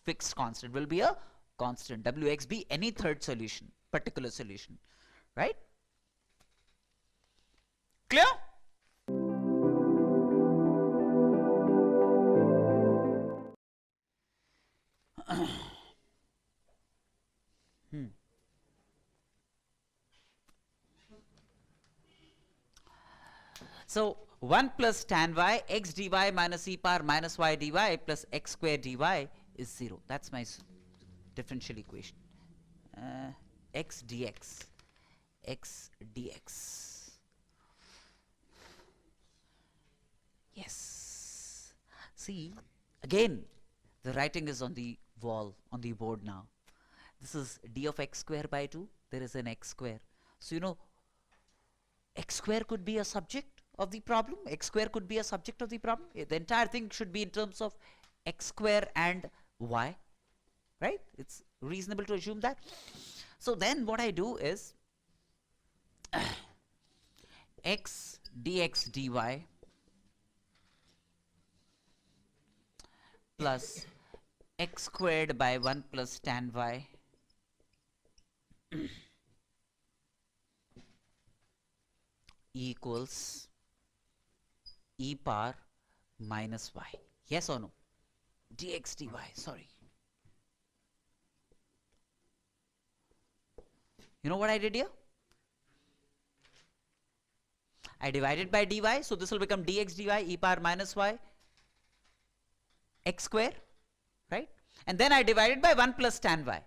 fixed constant, will be a constant. Wx be any third solution, particular solution, right? Clear? So 1 plus tan y x dy minus e power minus y dy plus x square dy is 0. That's my differential equation. X dx. Yes. See, again, the writing is on the wall, on the board now. This is d of x square by 2. There is an x square. So, you know, x square could be a subject of the problem. X square could be a subject of the problem. The entire thing should be in terms of x square and y, right? It's reasonable to assume that. So then what I do is x dx dy plus x squared by 1 plus tan y equals e power minus y. Yes or no? Dx dy, sorry. You know what I did here? I divided by dy, so this will become dx dy e power minus y x square, right? And then I divided by 1 plus tan y.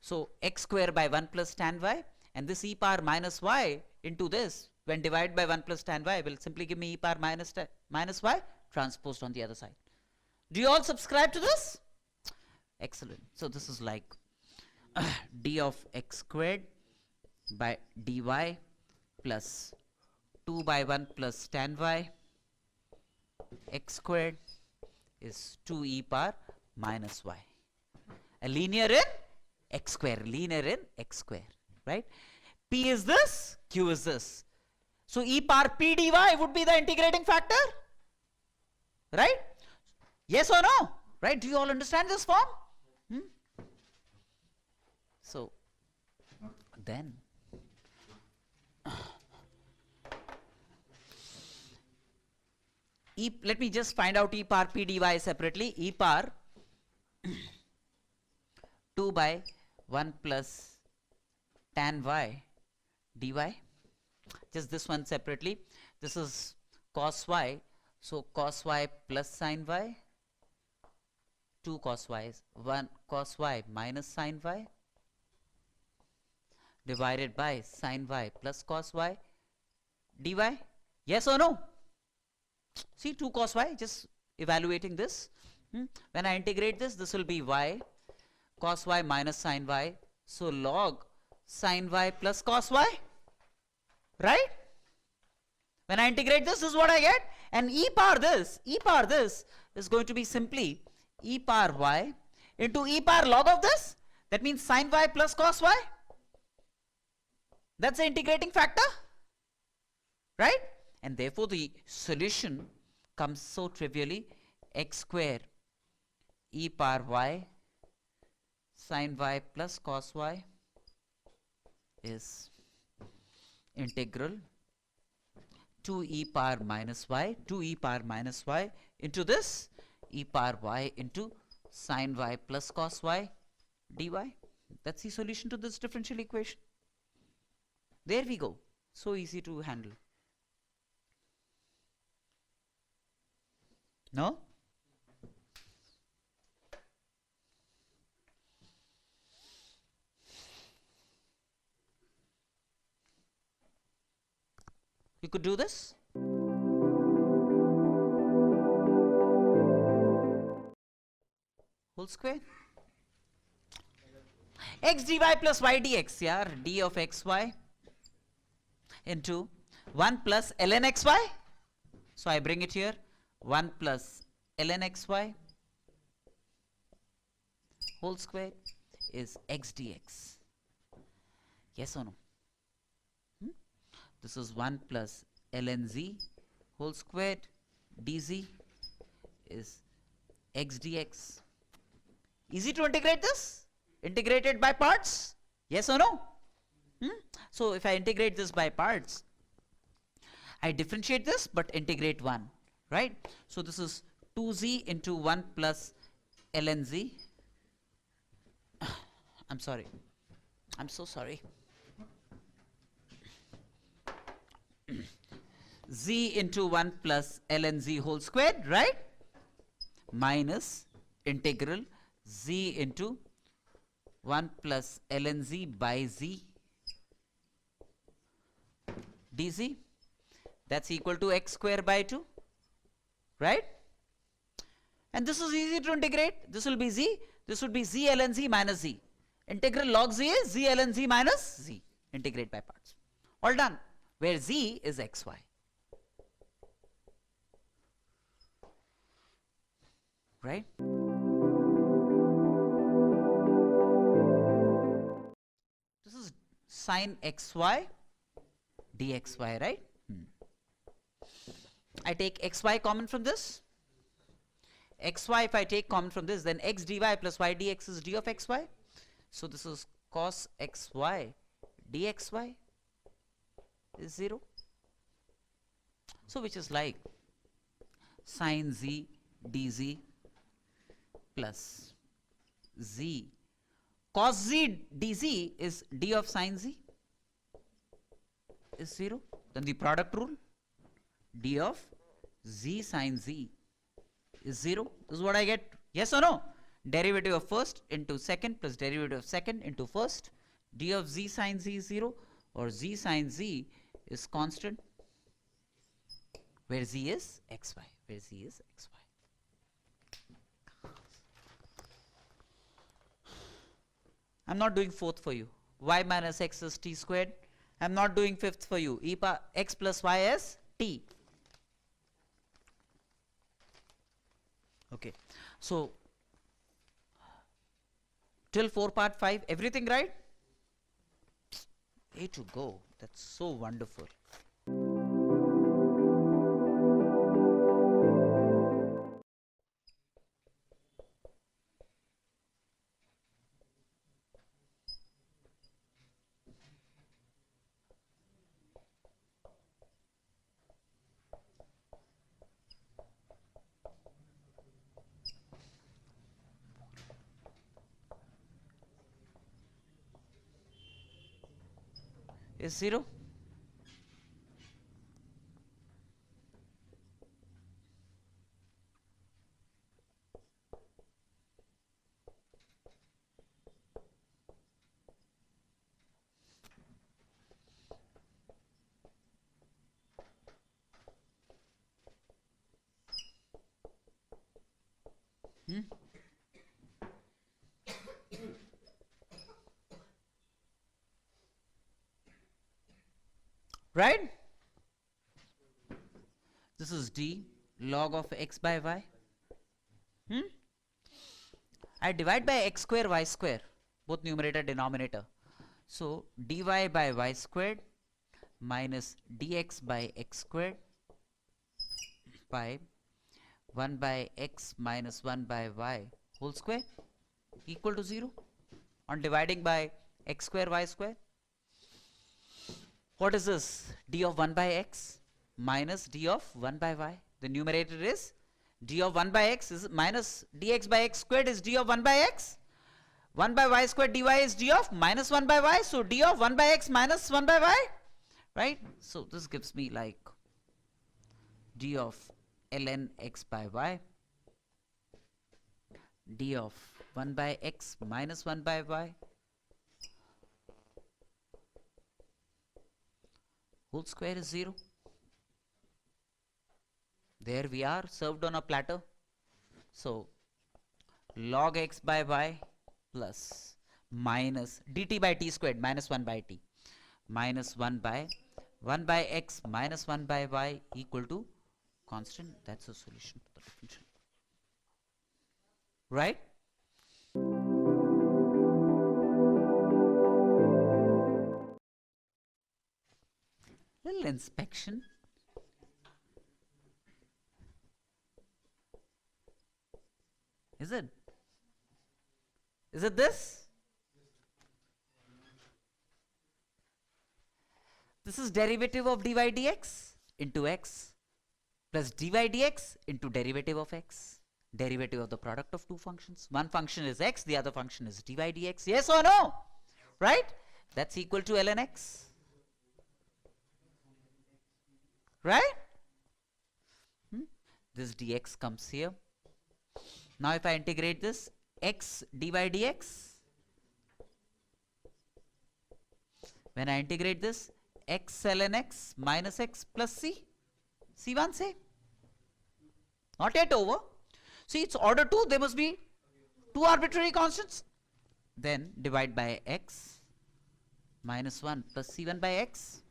So x square by 1 plus tan y, and this e power minus y into this, when divided by 1 plus tan y, will simply give me e power minus y transposed on the other side. Do you all subscribe to this? Excellent. So this is like d of x squared by dy plus 2 by 1 plus tan y x squared is 2 e power minus y. A linear in x square, right? P is this, Q is this. So e power p dy would be the integrating factor, right? Yes or no? Right? Do you all understand this form? So then let me just find out e power p dy separately. E power 2 by 1 plus tan y dy. Just this one separately. This is cos y. So cos y plus sin y. 2 cos y is 1 cos y minus sin y divided by sin y plus cos y dy. Yes or no? See, 2 cos y, just evaluating this. When I integrate this, this will be y cos y minus sin y. So log sin y plus cos y. Right? When I integrate this, this is what I get. And e power this is going to be simply e power y into e power log of this. That means sin y plus cos y. That's the integrating factor. Right? And therefore the solution comes so trivially. X square e power y sin y plus cos y is integral 2 e power minus y, 2 e power minus y into this e power y into sin y plus cos y dy. That's the solution to this differential equation. There we go. So easy to handle. No? You could do this. Whole square. X dy plus y dx, yeah, d of xy into 1 plus ln xy. So I bring it here. 1 plus ln xy whole square is x dx. Yes or no? This is 1 plus ln z whole squared dz is x dx. Easy to integrate this? Integrated by parts? Yes or no? So if I integrate this by parts, I differentiate this but integrate 1. Right? So this is 2z into 1 plus ln z. I'm sorry. I'm so sorry. Z into 1 plus ln z whole squared, right? Minus integral z into 1 plus ln z by z dz. That's equal to x square by 2. Right? And this is easy to integrate. This will be z. This would be z ln z minus z. Integral log z is z ln z minus z. Integrate by parts. All done. Where z is xy. Right? This is sin xy dxy, right? I take xy common from this. Xy, if I take common from this, then x dy plus y dx is d of xy. So this is cos xy dxy is 0. So which is like sin z dz plus z cos z dz is d of sin z is 0. Then the product rule, d of z sin z is 0. This is what I get. Yes or no? Derivative of first into second plus derivative of second into first. D of z sin z is 0, or z sin z is constant, where z is xy. Where z is xy. I'm not doing fourth for you. Y minus x is t squared. I'm not doing fifth for you. E power x plus y is t. Okay. So till 4 part 5, everything right? Way to go. That's so wonderful. is 0. Right? This is d log of x by y. I divide by x square y square, both numerator denominator. So dy by y squared minus dx by x squared by 1 by x minus 1 by y whole square equal to 0 on dividing by x square y square. What is this? D of 1 by x minus d of 1 by y. The numerator is d of 1 by x is minus dx by x squared is d of 1 by x. 1 by y squared dy is d of minus 1 by y. So d of 1 by x minus 1 by y. Right? So this gives me like d of ln x by y, d of 1 by x minus 1 by y whole square is 0. There we are, served on a platter. So log x by y plus minus dt by t squared minus 1 by t minus 1 by x minus 1 by y equal to constant. That's the solution to the differential. Right? Little inspection. Is it? Is it this? This is derivative of dy dx into x plus dy dx into derivative of x. Derivative of the product of two functions. One function is x, the other function is dy dx. Yes or no? Right? That's equal to ln x. Right? This dx comes here. Now if I integrate this, x dy dx, when I integrate this, x ln x minus x plus c, c1 say, not yet over. See, it's order 2, there must be two arbitrary constants. Then divide by x minus 1 plus c1 by x.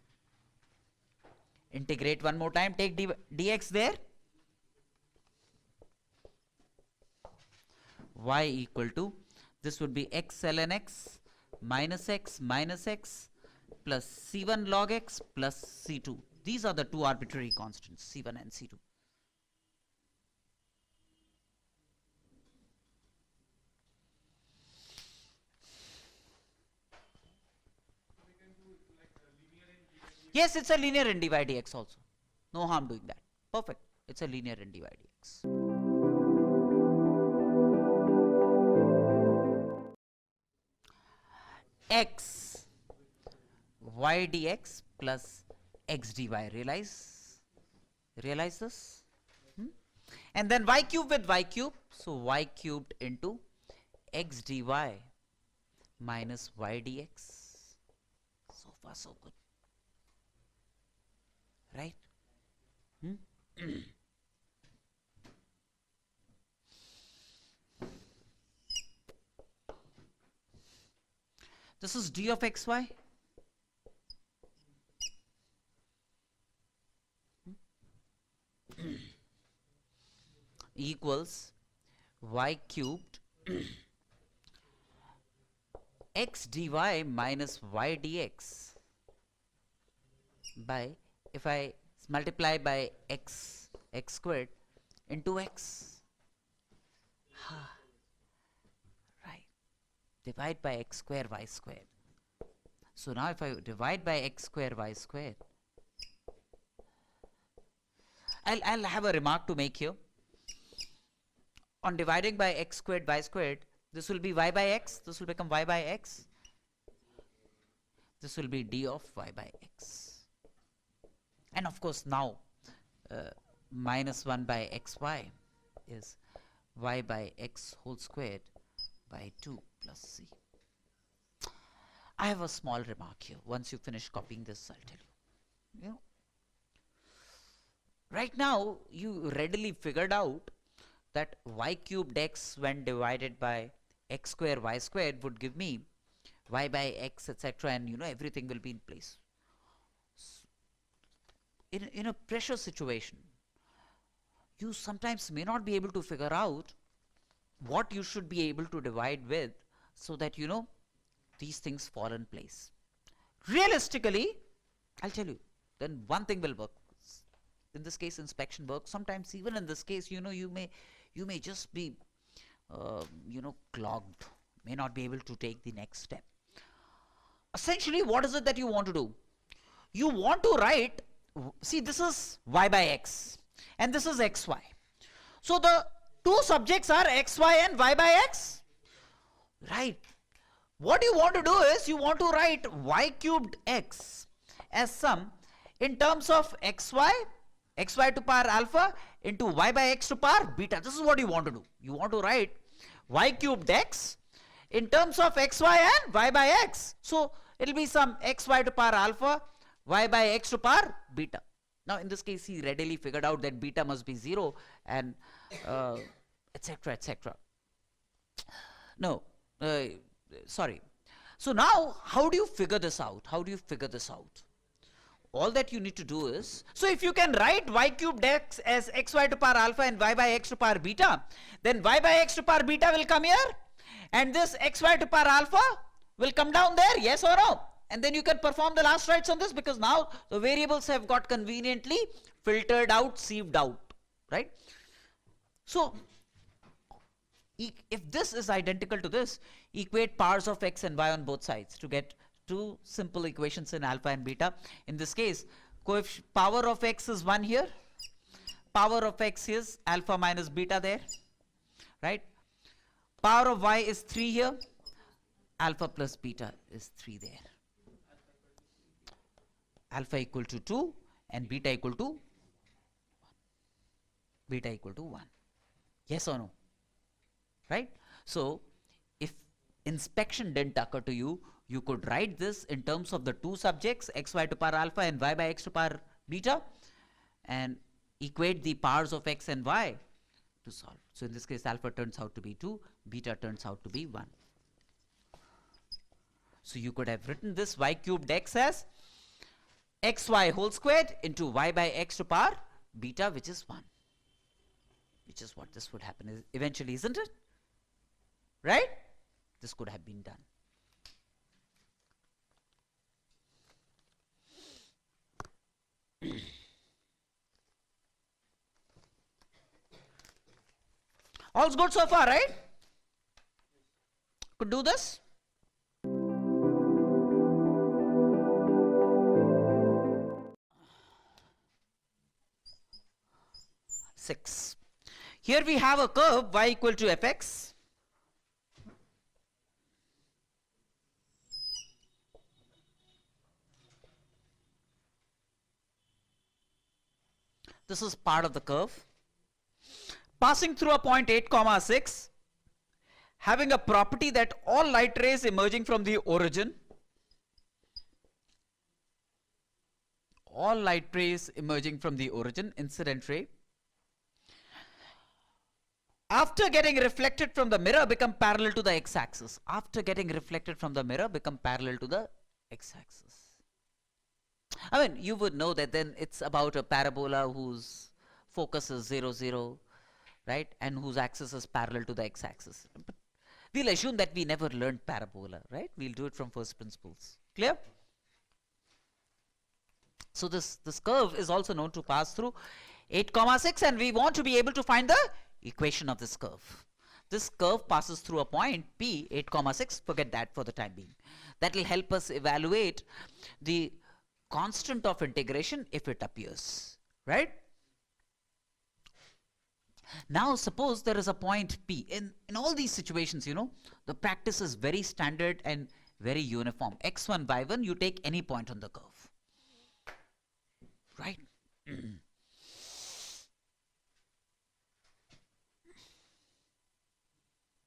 Integrate one more time, take dx there. Y equal to, this would be x ln x minus x plus c1 log x plus c2. These are the two arbitrary constants, c1 and c2. Yes, it's a linear in dy dx also. No harm doing that. Perfect. It's a linear in dy dx. X y dx plus x dy. Realize this? And then y cube with y cube. So y cubed into x dy minus y dx. So far so good. Right? This is d of xy. Equals y cubed x dy minus y dx by, if I multiply by x squared into x. Right. Divide by x square y squared. So now if I divide by x square y squared, I'll have a remark to make here. On dividing by x squared y squared, this will be y by x, this will become y by x. This will be d of y by x. And of course now minus 1 by xy is y by x whole squared by 2 plus c. I have a small remark here. Once you finish copying this, I'll tell you. You know, right now you readily figured out that y cubed x when divided by x square y squared would give me y by x, etc., and you know everything will be in place. In a pressure situation, you sometimes may not be able to figure out what you should be able to divide with so that you know these things fall in place. Realistically, I'll tell you, then one thing will work. In this case, inspection work. Sometimes even in this case, you know, you may just be clogged, may not be able to take the next step. Essentially, what is it that you want to do? You want to write, see, this is y by x and this is xy. So the two subjects are xy and y by x, right? What you want to do is you want to write y cubed x as sum in terms of xy to power alpha into y by x to power beta. This is what you want to do. You want to write y cubed x in terms of xy and y by x. So it will be some xy to power alpha, y by x to power beta. Now in this case he readily figured out that beta must be 0 and etc. etc. No, sorry. So now how do you figure this out? How do you figure this out? All that you need to do is, so if you can write y cubed x as xy to power alpha and y by x to power beta, then y by x to power beta will come here and this xy to power alpha will come down there, yes or no? And then you can perform the last rights on this because now the variables have got conveniently filtered out, sieved out, right? So if this is identical to this, equate powers of x and y on both sides to get two simple equations in alpha and beta. In this case, power of x is 1 here, power of x is alpha minus beta there, right? Power of y is 3 here, alpha plus beta is 3 there. Alpha equal to 2 and beta equal to 1. Yes or no? Right? So if inspection didn't occur to you, you could write this in terms of the two subjects xy to power alpha and y by x to power beta and equate the powers of x and y to solve. So in this case alpha turns out to be 2, beta turns out to be 1. So you could have written this y cubed x as xy whole squared into y by x to power beta, which is 1. Which is what this would happen eventually, isn't it? Right? This could have been done. All's good so far, right? Could do this? Six. Here we have a curve y equal to fx. This is part of the curve. Passing through a point 8, 6, having a property that all light rays emerging from the origin, incident ray, after getting reflected from the mirror become parallel to the x-axis. After getting reflected from the mirror become parallel to the x-axis. I mean, you would know that then it's about a parabola whose focus is 0, 0, right? And whose axis is parallel to the x-axis. But we'll assume that we never learned parabola, right? We'll do it from first principles. Clear? So this curve is also known to pass through 8, 6, and we want to be able to find the equation of this curve. This curve passes through a point P, 8, 6, forget that for the time being. That will help us evaluate the constant of integration if it appears, right? Now suppose there is a point P. In all these situations, you know, the practice is very standard and very uniform. X1, Y1, you take any point on the curve. Right?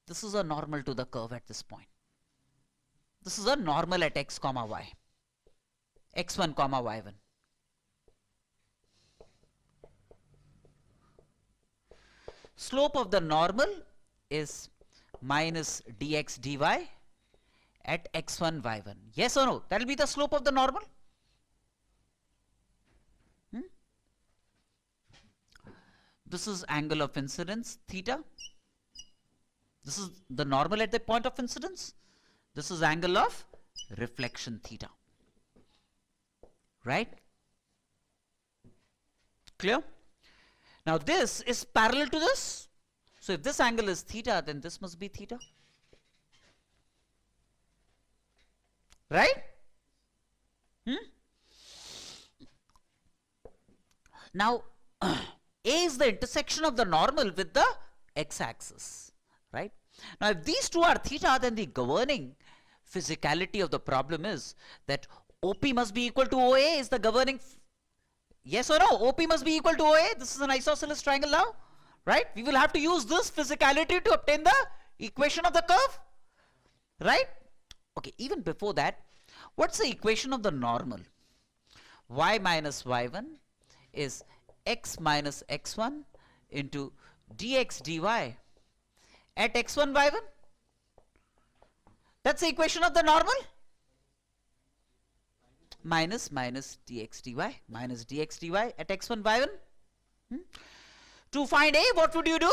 This is a normal to the curve at this point. This is a normal at x comma y. X1 comma Y1. Slope of the normal is minus dx dy at x1 y1. Yes or no? That will be the slope of the normal. This is angle of incidence theta. This is the normal at the point of incidence. This is angle of reflection theta. Right? Clear? Now this is parallel to this. So if this angle is theta, then this must be theta. Right? Now A is the intersection of the normal with the x-axis. Right? Now if these two are theta, then the governing physicality of the problem is that OP must be equal to OA is the governing. Yes or no? OP must be equal to OA. This is an isosceles triangle now. Right? We will have to use this physicality to obtain the equation of the curve. Right? Okay, even before that, what's the equation of the normal? Y minus y1 is x minus x1 into dx dy at x1 y1. That's the equation of the normal. Minus dx dy minus dx dy at x1 y1. To find A, what would you do?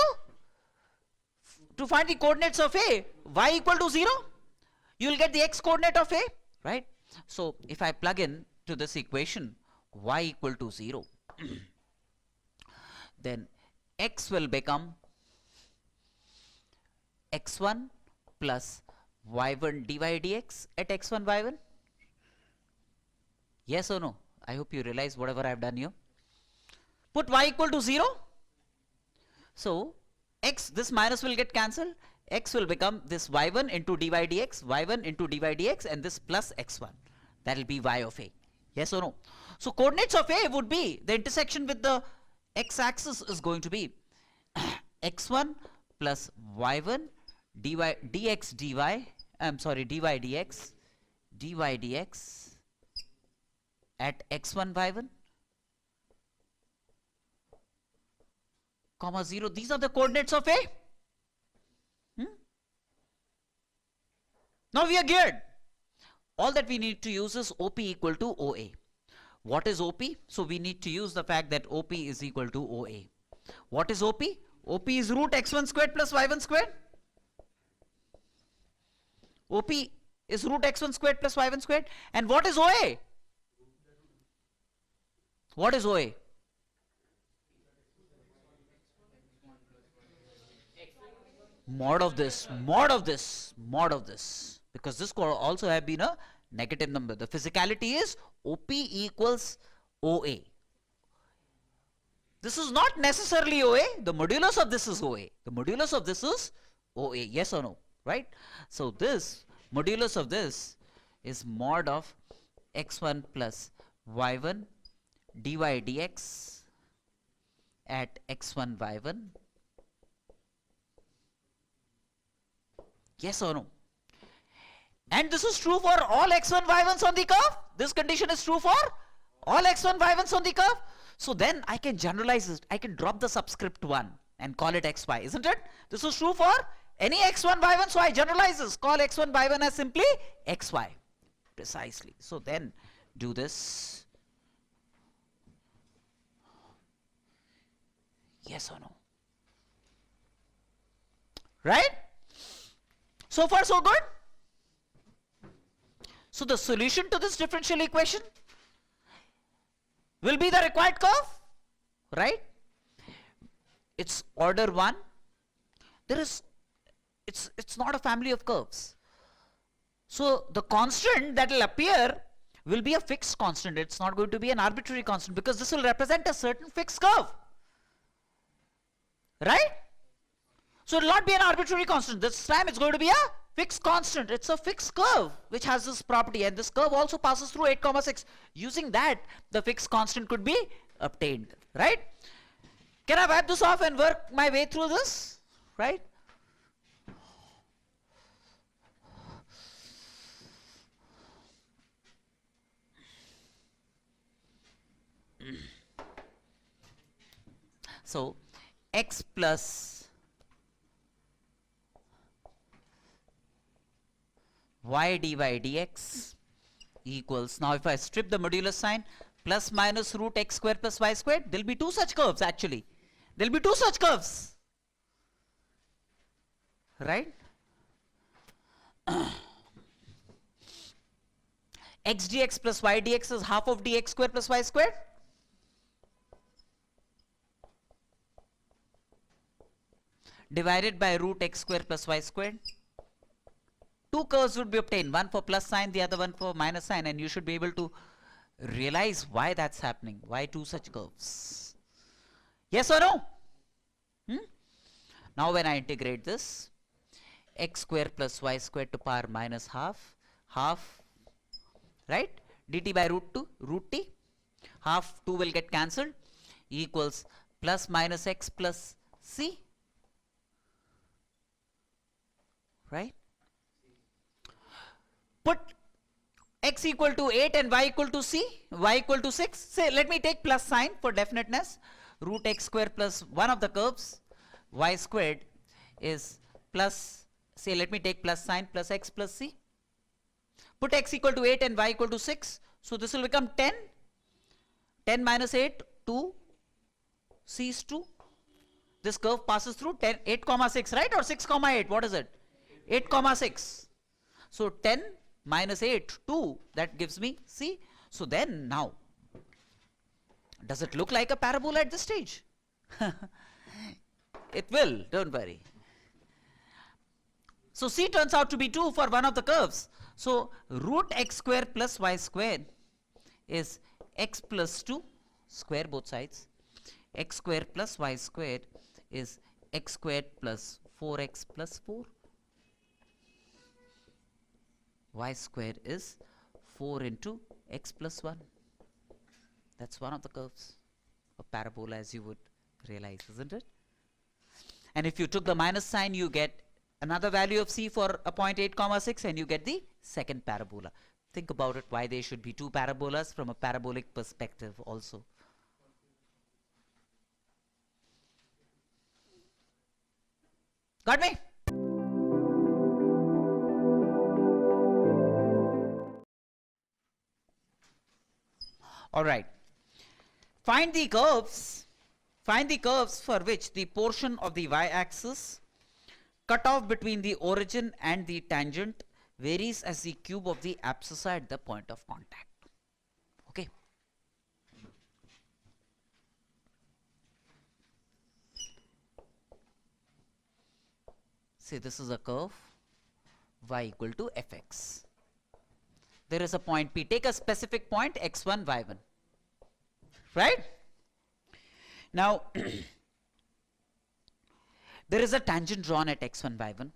To find the coordinates of A, y equal to 0, you will get the x coordinate of A, right? So if I plug in to this equation y equal to 0, then x will become x1 plus y1 dy dx at x1 y1. Yes or no? I hope you realize whatever I have done here. Put y equal to 0. So x, this minus will get cancelled. X will become this y1 into dy dx, y1 into dy dx, and this plus x1. That will be y of A. Yes or no? So coordinates of A would be the intersection with the x-axis is going to be x1 plus y1 dy dx dy. I'm sorry, dy dx at x1 y1 comma 0. These are the coordinates of A. Now we are geared. All that we need to use is OP equal to OA. What is OP? So we need to use the fact that OP is equal to OA. What is OP? OP is root x1 squared plus y1 squared. OP is root x1 squared plus y1 squared. And what is OA? What is OA? Mod of this, because this could also have been a negative number. The physicality is OP equals OA. This is not necessarily OA. The modulus of this is OA. The modulus of this is OA. Yes or no? Right? So this modulus of this is mod of x1 plus y1 dy dx at x1 y1. Yes or no? And this is true for all x1 y1s on the curve. This condition is true for all x1 y1s on the curve. So then I can generalize it. I can drop the subscript 1 and call it xy, isn't it? This is true for any x1 y1. So I generalize this. Call x1 y1 as simply xy. Precisely. So then do this. Yes or no? Right? So far so good? So the solution to this differential equation will be the required curve, right? It's order 1. It's not a family of curves. So the constant that will appear will be a fixed constant. It's not going to be an arbitrary constant, because this will represent a certain fixed curve, right? So it will not be an arbitrary constant. This time it's going to be a fixed constant. It's a fixed curve which has this property, and this curve also passes through 8,6. Using that, the fixed constant could be obtained, right? Can I wipe this off and work my way through this, right? So x plus y dy dx equals, now if I strip the modulus sign, plus minus root x square plus y squared, there will be two such curves actually. There will be two such curves, right? X dx plus y dx is half of dx square plus y squared. Divided by root x square plus y squared. Two curves would be obtained, one for plus sign, the other one for minus sign, and you should be able to realize why that's happening. Why two such curves? Yes or no? Now when I integrate this, x square plus y squared to power minus half, right? dt by root 2, root t, half 2 will get cancelled, equals plus minus x plus c, right? Put x equal to 8 and y equal to c, y equal to 6. Say, let me take plus sign for definiteness. Root x square plus one of the curves, y squared is plus, say, let me take plus sign, plus x plus c. Put x equal to 8 and y equal to 6. So this will become 10. 10 minus 8, 2. C is 2. This curve passes through 10, 8 comma 6, right? Or 6 comma 8, what is it? 8 comma 6. So 10 minus 8, 2, that gives me C. So then now, does it look like a parabola at this stage? It will, don't worry. So C turns out to be 2 for one of the curves. So root x square plus y squared is x plus 2, square both sides. X square plus y squared is x squared plus 4x plus 4. Y squared is 4 into x plus 1. That's one of the curves of parabola, as you would realize, isn't it? And if you took the minus sign, you get another value of C for a point 8 comma 6, and you get the second parabola. Think about it, why there should be two parabolas from a parabolic perspective also. Got me? All right. Find the curves for which the portion of the y-axis cut off between the origin and the tangent varies as the cube of the abscissa at the point of contact. Okay. Say this is a curve y equal to fx. There is a point P. Take a specific point x1, y1. Right? Now, there is a tangent drawn at x1, y1.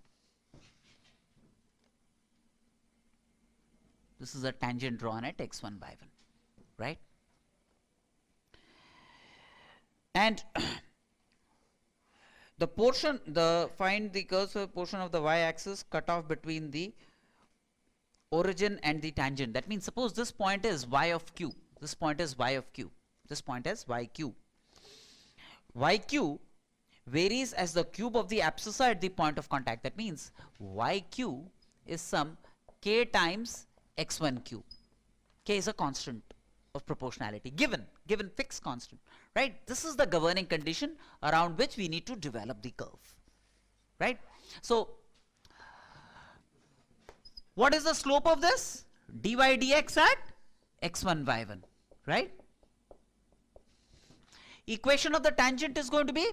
This is a tangent drawn at x1, y1. Right? And the portion, find the curves for portion of the y-axis cut off between the origin and the tangent. That means suppose this point is y of q. This point is y of q. This point is yq. Yq varies as the cube of the abscissa at the point of contact. That means yq is some k times x1q. K is a constant of proportionality, given fixed constant, right? This is the governing condition around which we need to develop the curve, right? So what is the slope of this? dy dx at x1 y1, right? Equation of the tangent is going to be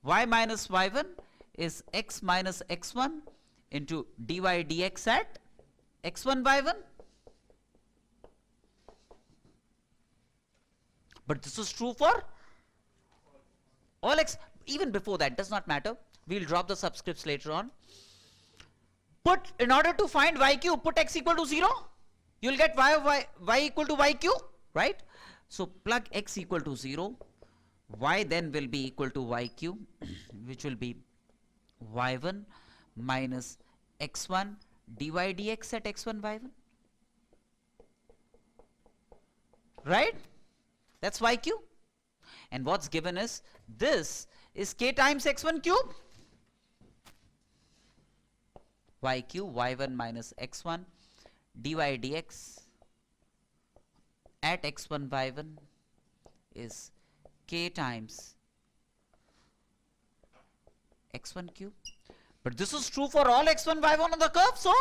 y minus y1 is x minus x1 into dy dx at x1 y1. But this is true for all x. Even before that, does not matter. We'll drop the subscripts later on. in order to find y cube, put x equal to 0. You'll get y equal to y cube, right? So plug x equal to 0. Y then will be equal to y cube, which will be y1 minus x1 dy dx at x1 y1. Right? That's y cube. And what's given is this is k times x1 cube. Y cube y1 minus x1 dy dx at x1 y1 is k times x1 cube. But this is true for all x1 y1 on the curve, so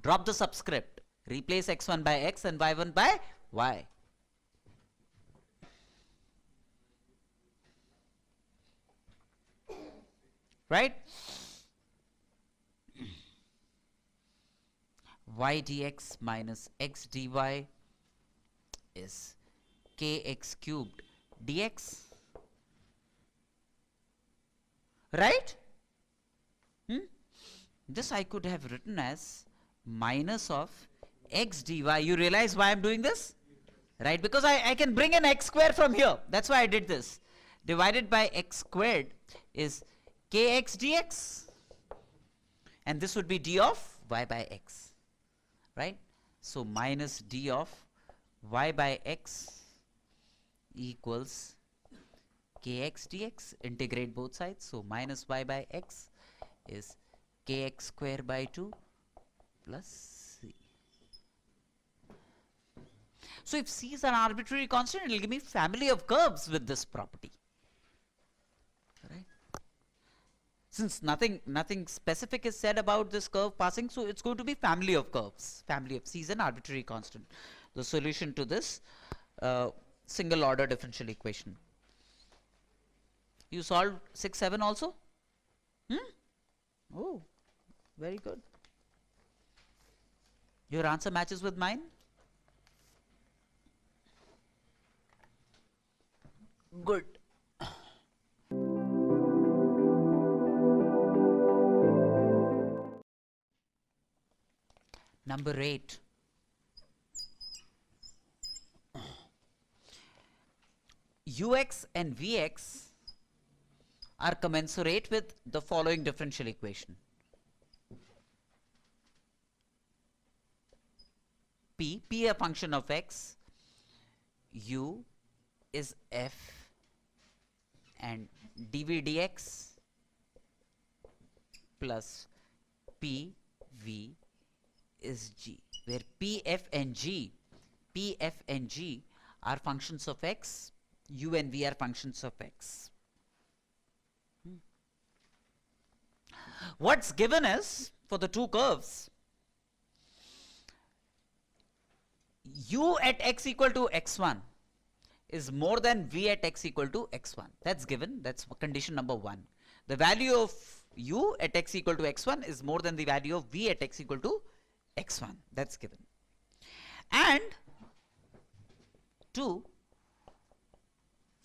drop the subscript. Replace x1 by x and y1 by y. Right? Y dx minus x dy is kx cubed dx. Right? This I could have written as minus of x dy. You realize why I'm doing this? Right? Because I can bring an x square from here. That's why I did this. Divided by x squared is kx dx. And this would be d of y by x. Right? So minus d of y by x equals kx dx. Integrate both sides. So minus y by x is kx square by 2 plus c. So if c is an arbitrary constant, it will give me family of curves with this property. Right? Since nothing specific is said about this curve passing, so it's going to be family of curves. Family of c is an arbitrary constant. The solution to this single order differential equation. You solved 6, 7 also? Oh, very good. Your answer matches with mine? Good. Number 8. Ux and Vx are commensurate with the following differential equation. P a function of x, u is f and dv dx plus p v is g, where p f and g are functions of x, u and v are functions of x. What's given is, for the two curves, u at x equal to x1 is more than v at x equal to x1. That's given. That's condition number 1. The value of u at x equal to x1 is more than the value of v at x equal to x1. That's given. And 2,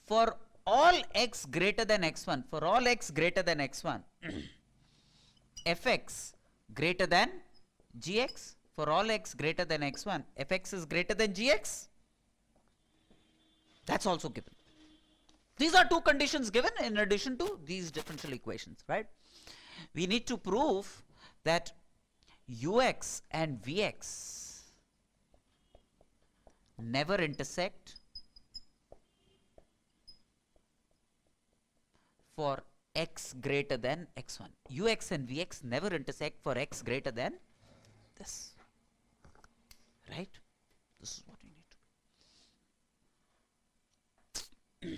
for all x greater than x1, fx greater than gx. For all x greater than x1, fx is greater than gx. That's also given. These are two conditions given in addition to these differential equations, right? We need to prove that ux and vx never intersect for x greater than x1. Ux and vx never intersect for x greater than this. Right? This is what we need to do.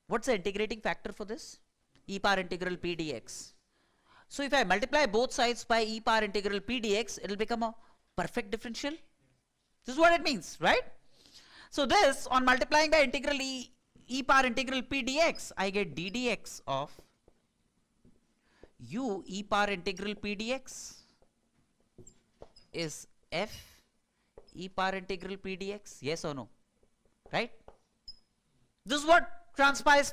What's the integrating factor for this? E power integral p dx. So if I multiply both sides by e power integral p dx, it will become a perfect differential. This is what it means, right? So this, on multiplying by integral e power integral p dx, I get d dx of u e power integral p dx is f e power integral p dx. Yes or no? Right? This is what transpires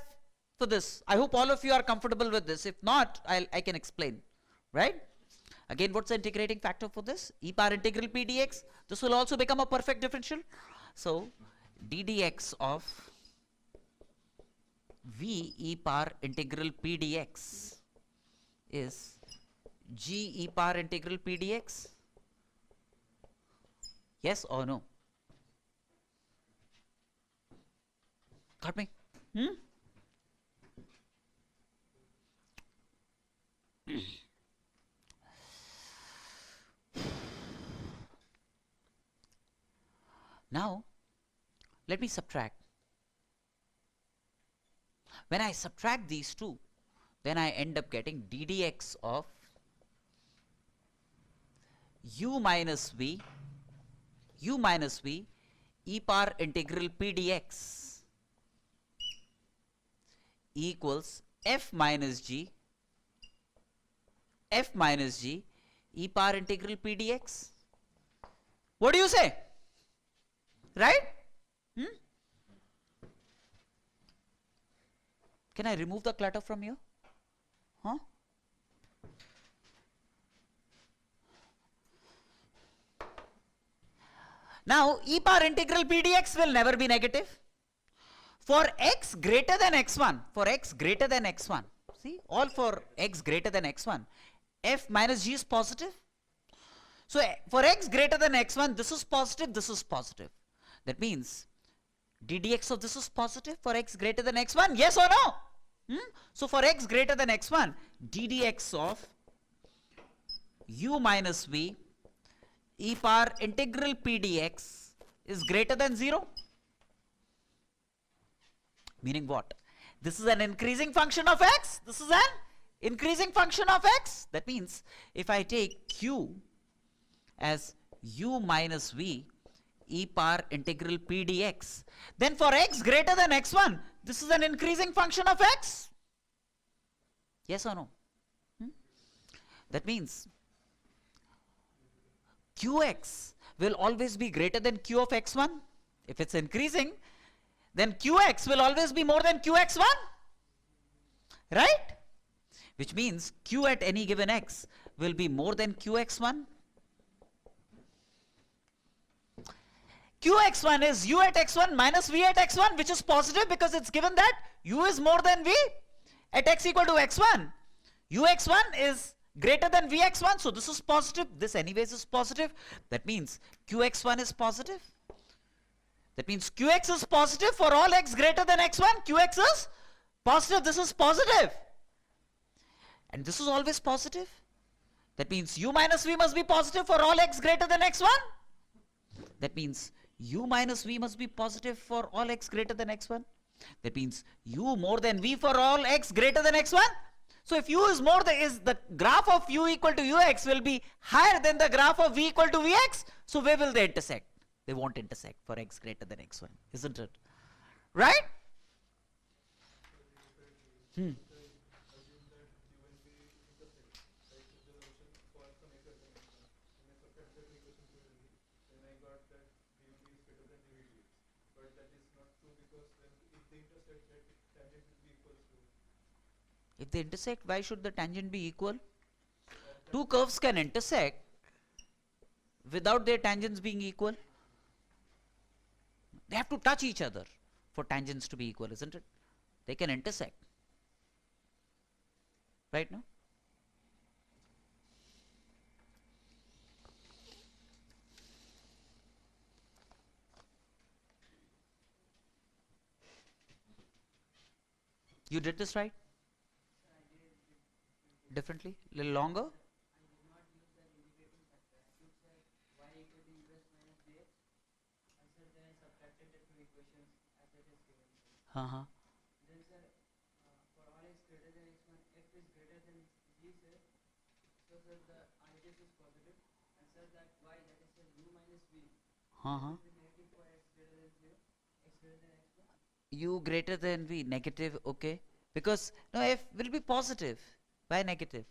for this. I hope all of you are comfortable with this. If not, I can explain, right? Again, what's the integrating factor for this? E power integral p dx. This will also become a perfect differential. So, d dx of v e power integral p dx is g e power integral p dx. Yes or no? Got me? Now, let me subtract. When I subtract these two, then I end up getting d dx of u minus v e power integral p dx equals f minus g e power integral p dx. What do you say? Right? Can I remove the clutter from here? Huh? Now, e power integral p dx will never be negative. For x greater than x1, see, all for x greater than x1, f minus g is positive. So, for x greater than x1, this is positive, this is positive. That means, d dx of this is positive for x greater than x1, yes or no? So, for x greater than x1, d dx of u minus v e power integral p dx is greater than 0. Meaning what? This is an increasing function of x. This is an increasing function of x. That means if I take q as u minus v e power integral p dx, then for x greater than x1, this is an increasing function of x. Yes or no? That means qx will always be greater than q of x1. If it's increasing, then qx will always be more than qx1, right? Which means q at any given x will be more than qx1. Qx1 is u at x1 minus v at x1, which is positive because it's given that u is more than v at x equal to x1. ux1 is greater than vx1, so this is positive, this anyways is positive. That means qx1 is positive. That means qx is positive for all x greater than x1. Qx is positive, this is positive. And this is always positive. That means u minus v must be positive for all x greater than x1. That means u minus v must be positive for all x greater than x1. That means u more than v for all x greater than x1. So if u is more than, is the graph of u equal to ux will be higher than the graph of v equal to vx. So where will they intersect? They won't intersect for x greater than x1, isn't it? Right? If they intersect, why should the tangent be equal? Two curves can intersect without their tangents being equal. They have to touch each other for tangents to be equal, isn't it? They can intersect. Right now? You did this right? Differently? A little longer? Uh-huh. Then sir, for all x greater than x1, f is greater than v sir. So sir, the RHS is positive, and sir that y, that is sir u minus v, Uh-huh. is negative for x greater than 0, x greater than x1. U greater than V, negative, okay. Because, no, F will be positive. Why negative?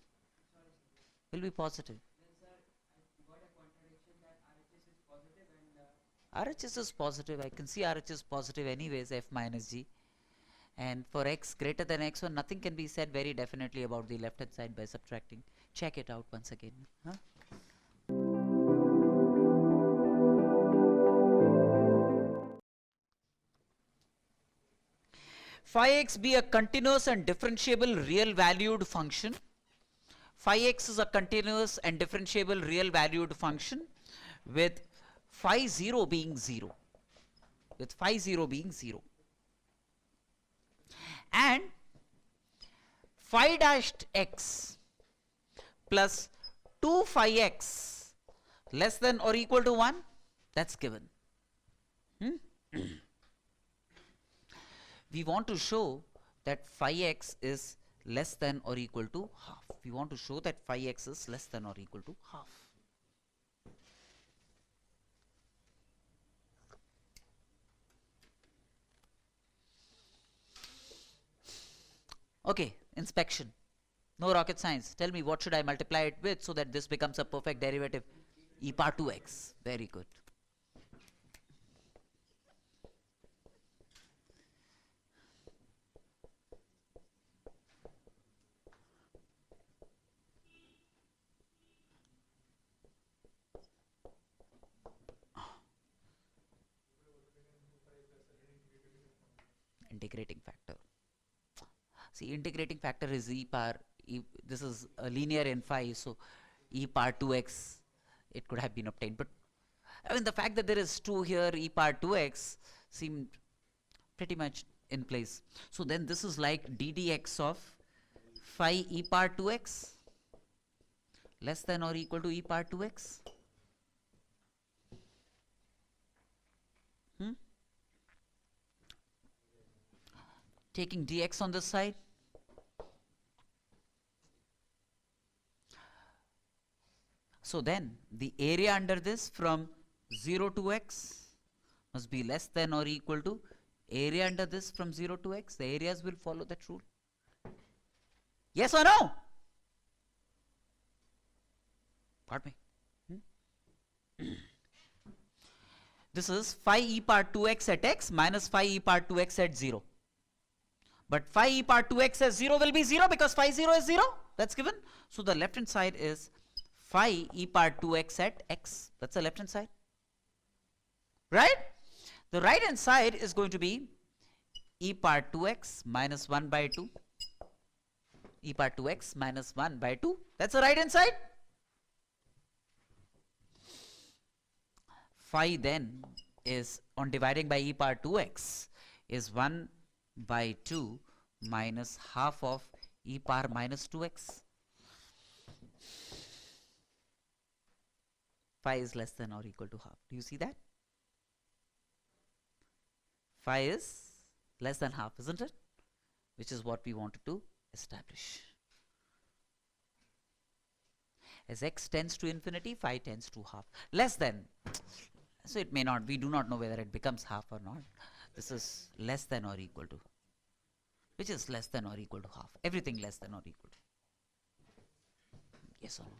Will be positive. Then sir, I got a contradiction that RHS is positive and RHS is positive. I can see RHS is positive anyways, F minus G. And for x greater than x1, nothing can be said very definitely about the left hand side by subtracting. Check it out once again. Huh? Phi x be a continuous and differentiable real valued function. Phi x is a continuous and differentiable real valued function with phi 0 being 0. With phi 0 being 0. And phi dashed x plus 2 phi x less than or equal to 1, that's given. We want to show that phi x is less than or equal to half. We want to show that phi x is less than or equal to half. Okay, inspection. No rocket science. Tell me, what should I multiply it with so that this becomes a perfect derivative? E power 2x. Very good. Integrating factor. See, integrating factor is e power, this is a linear in phi, so e power 2x, it could have been obtained. But I mean, the fact that there is 2 here, e power 2x, seemed pretty much in place. So then this is like ddx of phi e power 2x less than or equal to e power 2x. Taking dx on this side. So then the area under this from 0 to x must be less than or equal to area under this from 0 to x. The areas will follow that rule. Yes or no? Pardon me. This is phi e power 2x at x minus phi e power 2x at 0. But phi e power 2x as 0 will be 0 because phi 0 is 0. That's given. So the left hand side is phi e power 2x at x. That's the left hand side. Right? The right hand side is going to be e power 2x minus 1 by 2. E power 2x minus 1 by 2. That's the right hand side. Phi then is, on dividing by e power 2x, is 1 by 2 minus half of e power minus 2x. Phi is less than or equal to half. Do you see that? Phi is less than half, isn't it? Which is what we wanted to establish. As x tends to infinity, phi tends to half. Less than. So it may not, we do not know whether it becomes half or not. This is less than or equal to. Which is less than or equal to half. Everything less than or equal to. Yes or no?